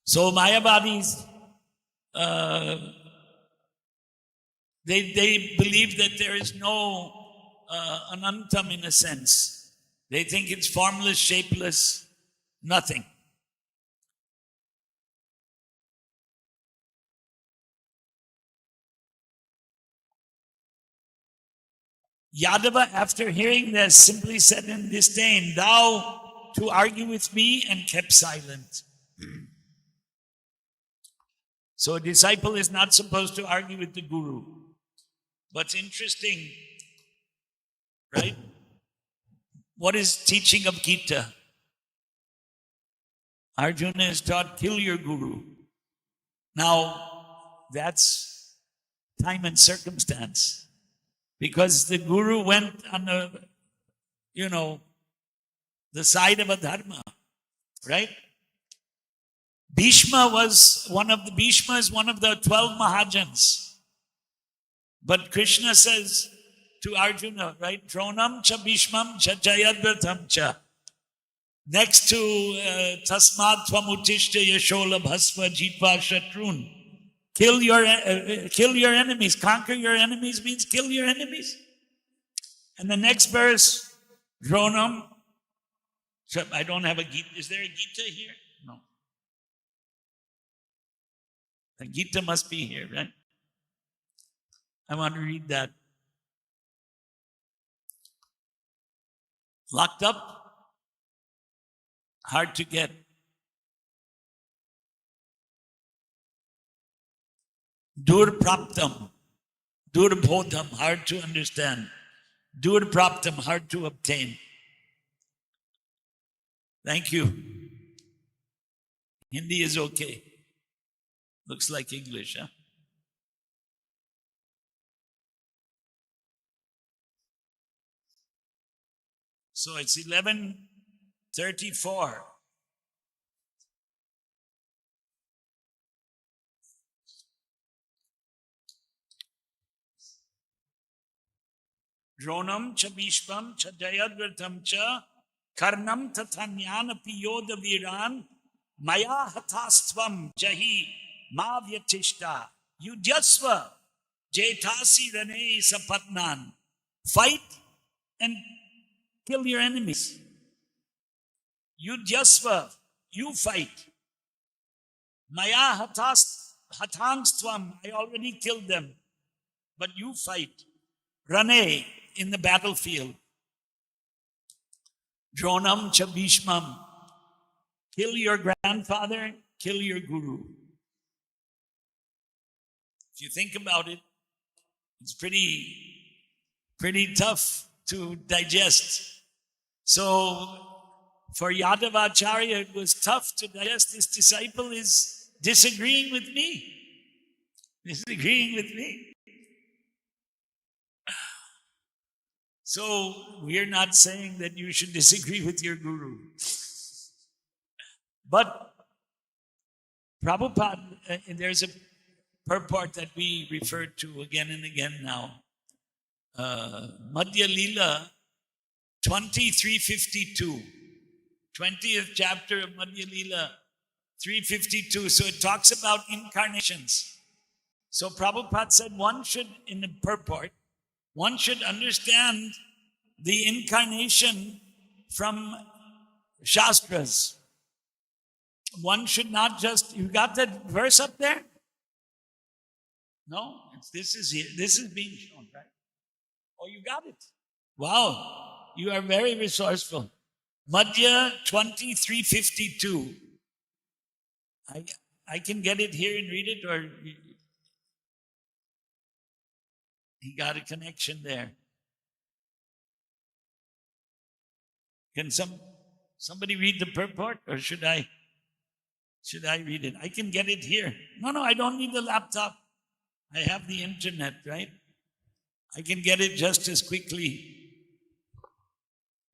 So Mayavadis, They believe that there is no anantam in a sense. They think it's formless, shapeless, nothing. Yadava, after hearing this, simply said in disdain, "Thou to argue with me," and kept silent. So a disciple is not supposed to argue with the guru. What's interesting, right? What is teaching of Gita? Arjuna is taught, kill your guru. Now, that's time and circumstance. Because the guru went on the side of a dharma, right? Bhishma is one of the 12 Mahajans. But Krishna says to Arjuna, right? Dronam cha Bhishmam cha Jayadvatam cha. Next to Tasmad Tvamutishta Yashola Bhasva Jitva Shatrun. Kill your enemies. Conquer your enemies means kill your enemies. And the next verse, Dronam. I don't have a Gita. Is there a Gita here? No. The Gita must be here, right? I want to read that. Locked up, hard to get. Dur praptam, dur bodham, hard to understand. Dur praptam, hard to obtain. Thank you. Hindi is okay. Looks like English, huh? So it's 11:34. Dronam cha Bhishmam cha Jayadvatam cha Karnam tatha Jnanapi Yoda Viran Maya Hatastvam Jahi Ma Vyatishta Yudhyasva Jetasi Rane Sapatnan. Fight and kill your enemies. Yudhyasva, you fight. Maya hatangstvam, I already killed them. But you fight. Rane, in the battlefield. Dronam cha Bhishmam. Kill your grandfather, kill your guru. If you think about it, it's pretty tough to digest. So for Yadavacharya, it was tough to digest. This disciple is disagreeing with me. Disagreeing with me. So we are not saying that you should disagree with your guru. But Prabhupada, there's a purport that we refer to again and again now. Madhya Leela 2352. 20th chapter of Madhya Leela 352. So it talks about incarnations. So Prabhupada said in the purport, one should understand the incarnation from Shastras. One should not just, you got that verse up there? No, this is here. This is being shown, right? Oh, you got it. Wow, you are very resourceful. Madhya 2352. I can get it here and read it, or he got a connection there. Can somebody read the purport, or should I read it? I can get it here. No, I don't need the laptop. I have the internet, right? I can get it just as quickly.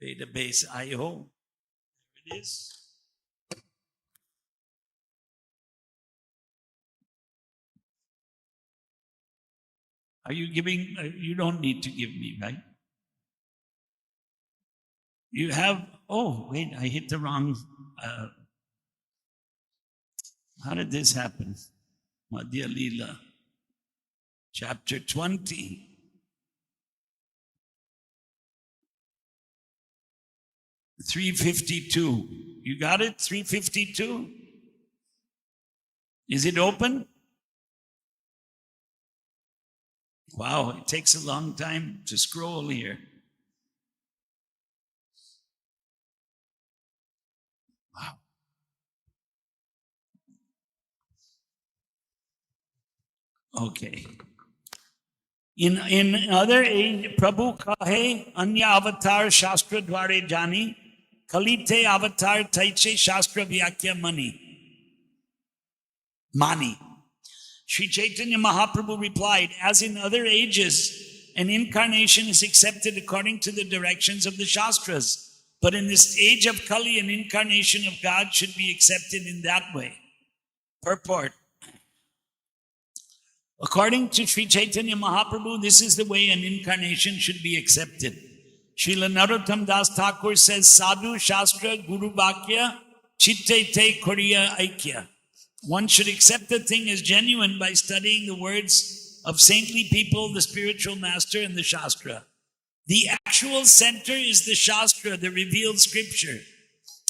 Database IO. There it is. Are you giving? You don't need to give me, right? You have, oh, wait, I hit the wrong. How did this happen? Madhya Leela. chapter 20. $352. You got it? 352? Is it open? Wow, it takes a long time to scroll here. Wow. Okay. In other age, Prabhu kahe anya avatar shastra dware jani, kalite avatar taiche shastra vyakya mani. Sri Chaitanya Mahaprabhu replied, as in other ages, an incarnation is accepted according to the directions of the Shastras. But in this age of Kali, an incarnation of God should be accepted in that way. Purport. According to Sri Chaitanya Mahaprabhu, this is the way an incarnation should be accepted. Srila Narottam Das Thakur says, Sadhu Shastra Guru Bhakya Chitte Te Koriya Aikya. One should accept the thing as genuine by studying the words of saintly people, the spiritual master, and the Shastra. The actual center is the Shastra, the revealed scripture.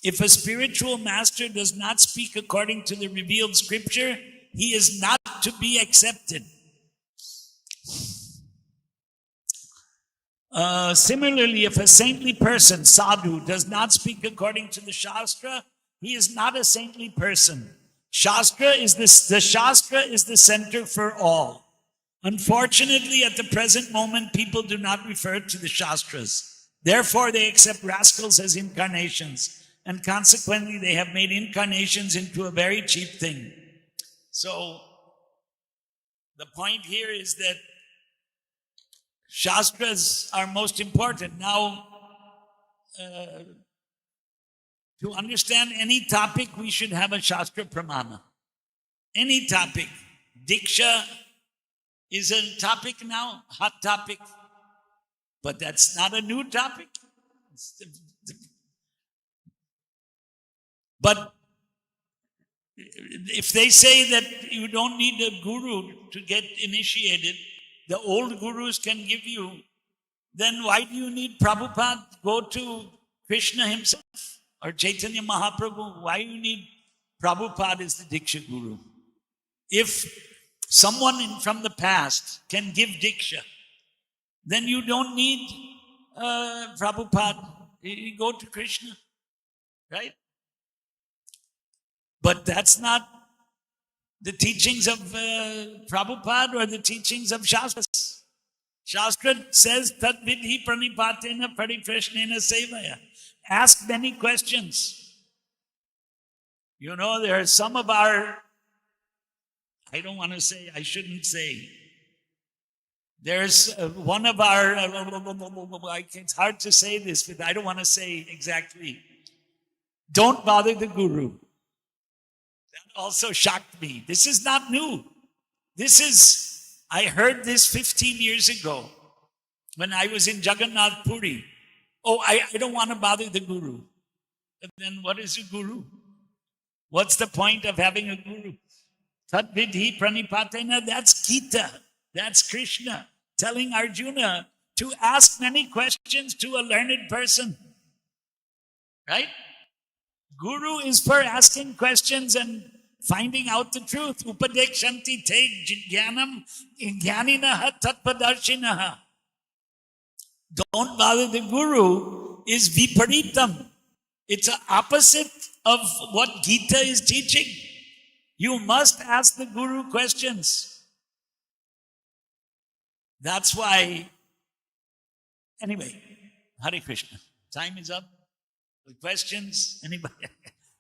If a spiritual master does not speak according to the revealed scripture, he is not to be accepted. Similarly, if a saintly person, sadhu, does not speak according to the Shastra, he is not a saintly person. The Shastra is the center for all. Unfortunately, at the present moment, people do not refer to the Shastras. Therefore, they accept rascals as incarnations, and consequently, they have made incarnations into a very cheap thing. So, the point here is that Shastras are most important. Now, to understand any topic, we should have a Shastra Pramana. Any topic. Diksha is a topic now, hot topic. But that's not a new topic. But if they say that you don't need a guru to get initiated, the old gurus can give you, then why do you need Prabhupada? Go to Krishna himself or Chaitanya Mahaprabhu. Why do you need Prabhupada as the Diksha Guru? If someone from the past can give Diksha, then you don't need Prabhupada. You go to Krishna, right? But that's not the teachings of Prabhupada or the teachings of Shastra. Shastra says, Tat vidhi pranipatena pariprashnena sevaya. Ask many questions. You know, there are some of our, I shouldn't say. There's one of our, it's hard to say this, but I don't want to say exactly. Don't bother the guru. That also shocked me. This is not new. I heard this 15 years ago when I was in Jagannath Puri. Oh, I don't want to bother the guru. But then what is a guru? What's the point of having a guru? Tat vidhi pranipatena, that's Gita. That's Krishna telling Arjuna to ask many questions to a learned person. Right? Guru is for asking questions and finding out the truth. Upadekshanti te jnanam jnaninaha tatpadarshinaha. Don't bother the guru is viparitam. It's an opposite of what Gita is teaching. You must ask the guru questions. That's why, anyway, Hare Krishna. Time is up. The questions, anybody?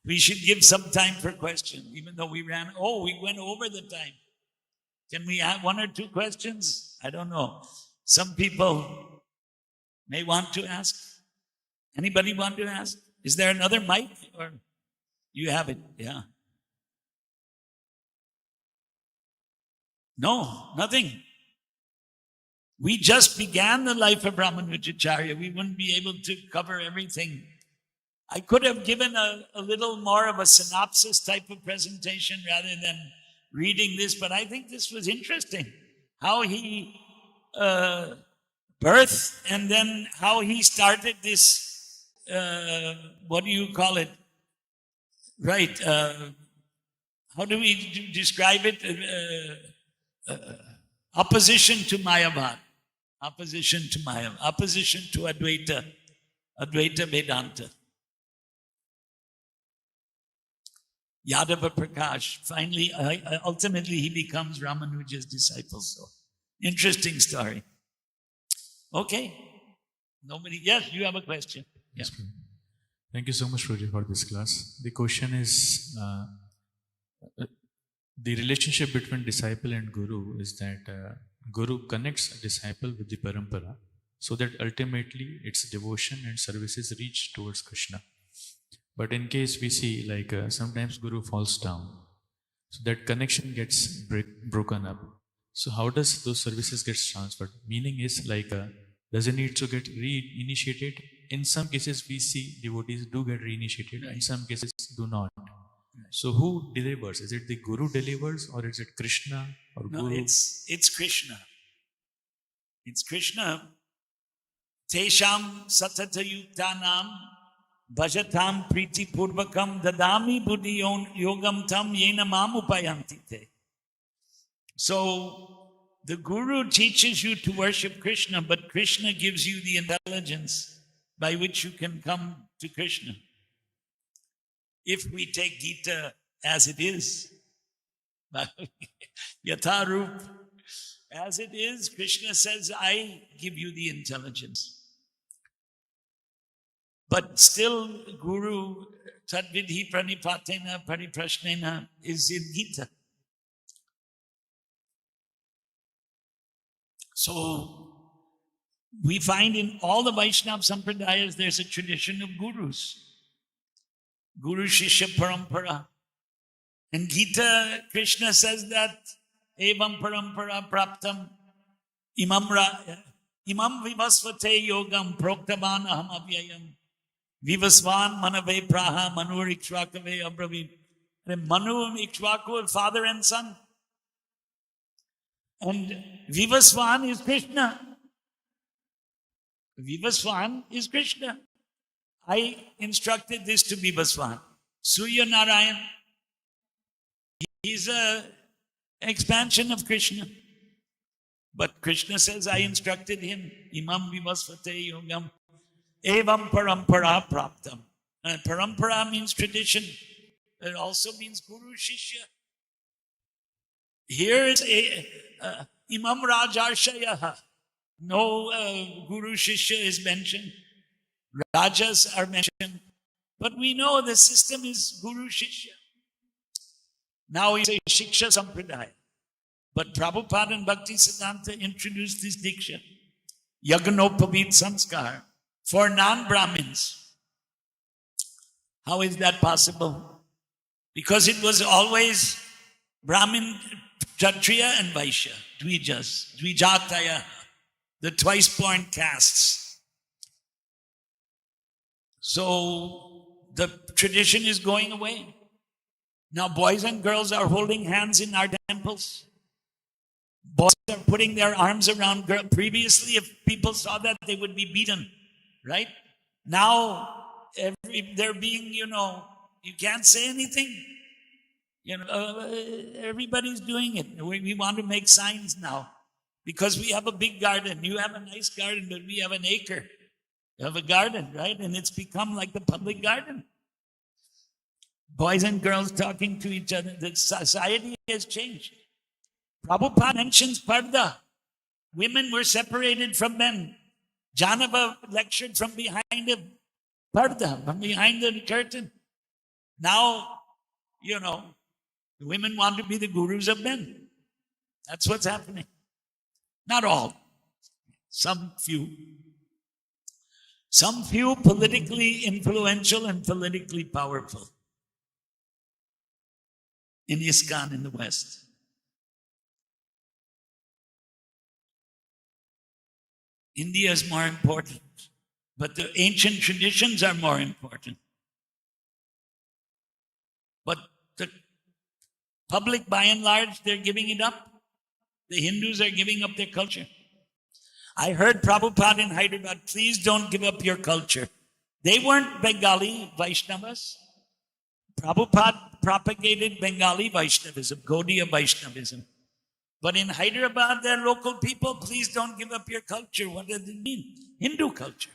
We should give some time for questions, even though we went over the time. Can we have one or two questions? I don't know. Some people may want to ask. Anybody want to ask? Is there another mic? Or you have it? Yeah. No, nothing. We just began the life of Ramanujacharya. We wouldn't be able to cover everything. I could have given a little more of a synopsis type of presentation rather than reading this, but I think this was interesting. how he birthed and then how he started this, what do you call it? Right. How do we describe it? Opposition to Mayavad. Opposition to Maya. Opposition to Advaita. Advaita Vedanta. Yadava Prakash. Finally, ultimately, he becomes Ramanuja's disciple. So, interesting story. Okay. Nobody. Yes, you have a question. Yes, Prabhu. Thank you so much, Prabhuji, for this class. The question is, the relationship between disciple and guru is that guru connects a disciple with the parampara so that ultimately its devotion and services reach towards Krishna. But in case we see sometimes guru falls down, so that connection gets broken up. So how does those services get transferred? Meaning is does it need to get reinitiated? In some cases we see devotees do get reinitiated, in some cases do not. So who delivers? Is it the guru delivers or is it Krishna or No, guru? it's Krishna. It's Krishna. Tesham satata yuktanam bhajatam priti purvakam dadami buddhi yogam tam yena mam upayanti te. So the guru teaches you to worship Krishna, but Krishna gives you the intelligence by which you can come to Krishna. If we take Gita as it is, Yatharup, as it is, Krishna says, I give you the intelligence. But still, Guru, Tadvidhi Pranipatena Pariprashnena is in Gita. So, we find in all the Vaishnava Sampradayas, there's a tradition of gurus. Guru Shishya Parampara. In Gita, Krishna says that Evam Parampara Praptam Imam Vivasvate Yogam Proktavan Aham Avyayam Vivasvan Manave Praha Manu Ikshvakave Abravit. Manu and Ikshvaku, father and son. And Vivasvan is Krishna. Vivasvan is Krishna. I instructed this to Vivasvan. Surya Narayan. He's an expansion of Krishna. But Krishna says, I instructed him. Imam Vivasvate Yogam. Evam Parampara Praptam. Parampara means tradition. It also means Guru Shishya. Here is Imam Rajarshaya. No Guru Shishya is mentioned. Rajas are mentioned. But we know the system is Guru Shishya. Now we say Shiksha Sampradaya. But Prabhupada and Bhakti Siddhanta introduced this Diksha. Yagnopavit Sanskar for non-Brahmins. How is that possible? Because it was always Brahmin, Kshatriya and Vaishya, Dvijas, Dvijataya, the twice-born castes. So the tradition is going away. Now boys and girls are holding hands in our temples. Boys are putting their arms around girls. Previously, if people saw that, they would be beaten, right? Now, they're being, you can't say anything. Everybody's doing it. We want to make signs now because we have a big garden. You have a nice garden, but we have an acre. You have a garden, right? And it's become like the public garden. Boys and girls talking to each other. The society has changed. Prabhupada mentions Parda. Women were separated from men. Janava lectured from behind a Parda, from behind the curtain. Now, the women want to be the gurus of men. That's what's happening. Not all. Some few. Some few politically influential and politically powerful. In ISKCON in the West. India is more important, but the ancient traditions are more important. But the public, by and large, they're giving it up. The Hindus are giving up their culture. I heard Prabhupada in Hyderabad, please don't give up your culture. They weren't Bengali Vaishnavas. Prabhupada propagated Bengali Vaishnavism, Gaudiya Vaishnavism. But in Hyderabad, their local people, please don't give up your culture. What does it mean? Hindu culture,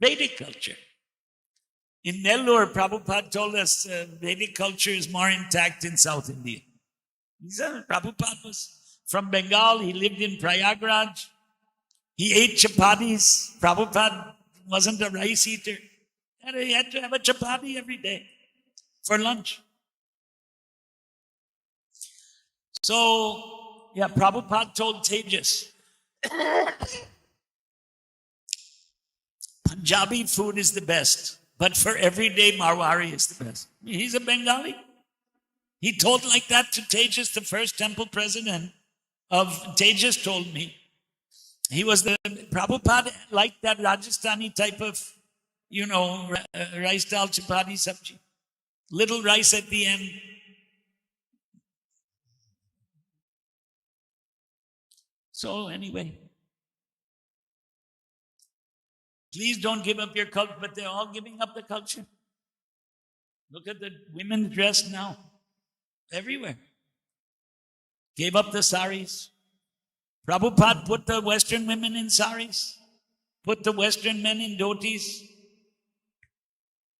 Vedic culture. In Nellore, Prabhupada told us Vedic culture is more intact in South India. He said Prabhupada was from Bengal. He lived in Prayagraj. He ate chapatis. Prabhupada wasn't a rice eater. And he had to have a chapati every day for lunch. So, yeah, Prabhupada told Tejas, Punjabi food is the best, but for everyday Marwari is the best. He's a Bengali. He told like that to Tejas, the first temple president of Tejas told me. He was the, Prabhupada liked that Rajasthani type of, rice dal chapati sabji. Little rice at the end. So anyway, please don't give up your culture, but they're all giving up the culture. Look at the women's dress now. Everywhere. Gave up the saris. Prabhupada put the Western women in saris. Put the Western men in dhotis.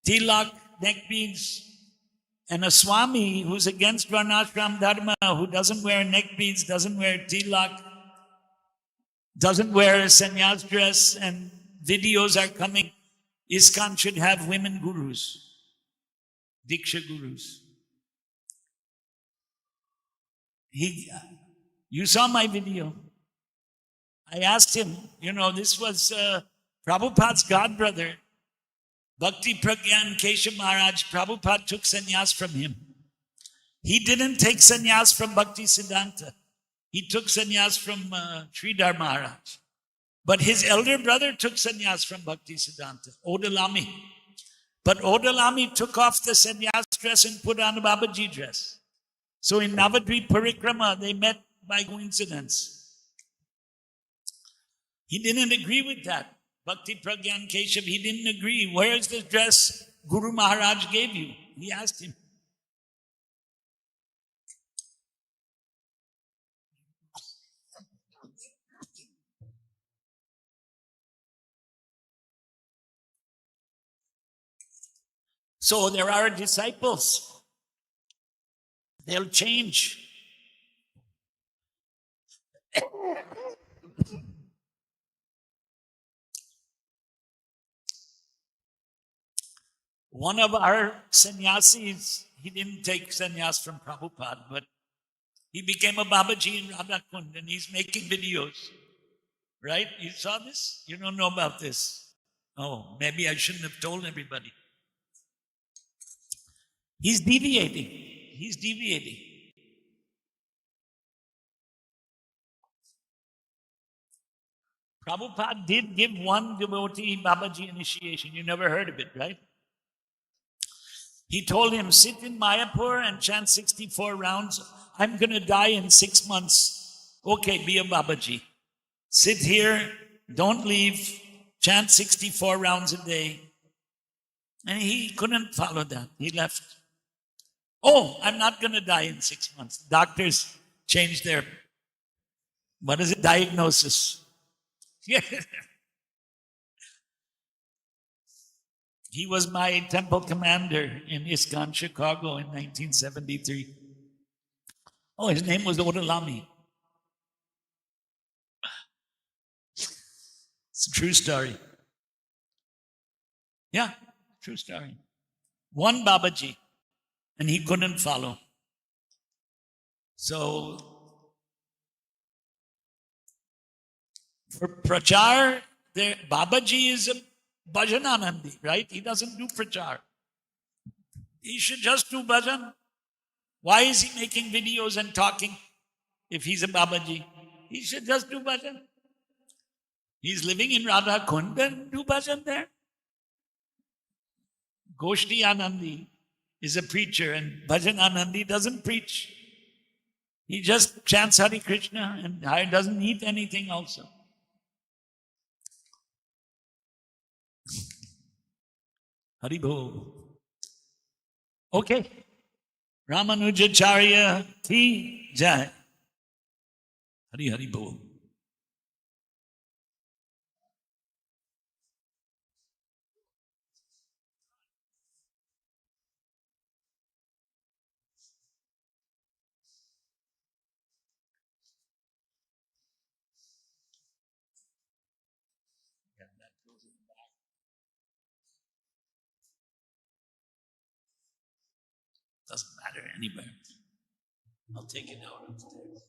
Tilak, neck beads. And a Swami who's against Varnashram Dharma, who doesn't wear neck beads, doesn't wear tilak, doesn't wear a sannyas dress, and videos are coming. ISKCON should have women gurus, Diksha gurus. You saw my video. I asked him, this was Prabhupada's godbrother, Bhakti Pragyan Keshav Maharaj. Prabhupada took sannyas from him. He didn't take sannyas from Bhakti Siddhanta. He took sannyas from Sridhar Maharaj. But his elder brother took sannyas from Bhakti Siddhanta, Odalami. But Odalami took off the sannyas dress and put on a Babaji dress. So in Navadvip Parikrama, they met by coincidence. He didn't agree with that. Bhakti Pragyan Keshav, he didn't agree. Where's the dress Guru Maharaj gave you? He asked him. So there are disciples. They'll change. One of our sannyasis, he didn't take sannyas from Prabhupada, but he became a Babaji in Radhakund and he's making videos. Right? You saw this? You don't know about this. Oh, maybe I shouldn't have told everybody. He's deviating. He's deviating. Prabhupada did give one devotee Babaji initiation. You never heard of it, right? He told him, sit in Mayapur and chant 64 rounds. I'm going to die in 6 months. Okay, be a Babaji. Sit here, don't leave, chant 64 rounds a day. And he couldn't follow that. He left. Oh, I'm not going to die in 6 months. Doctors changed their, diagnosis. He was my temple commander in ISKCON Chicago in 1973. Oh, his name was Odalami. It's a true story. Yeah, true story. One Babaji, and he couldn't follow. So, for Prachar, Babaji is a Bhajananandi, right? He doesn't do Prachar. He should just do Bhajan. Why is he making videos and talking if he's a Babaji? He should just do Bhajan. He's living in Radha Kund and do Bhajan there. Ghosh Anandi is a preacher and Bhajan Anandi doesn't preach. He just chants Hare Krishna and doesn't eat anything also. Haribol. Okay. Ramanujacharya ki jai. Hari Bol. Doesn't matter anywhere. I'll take it out upstairs.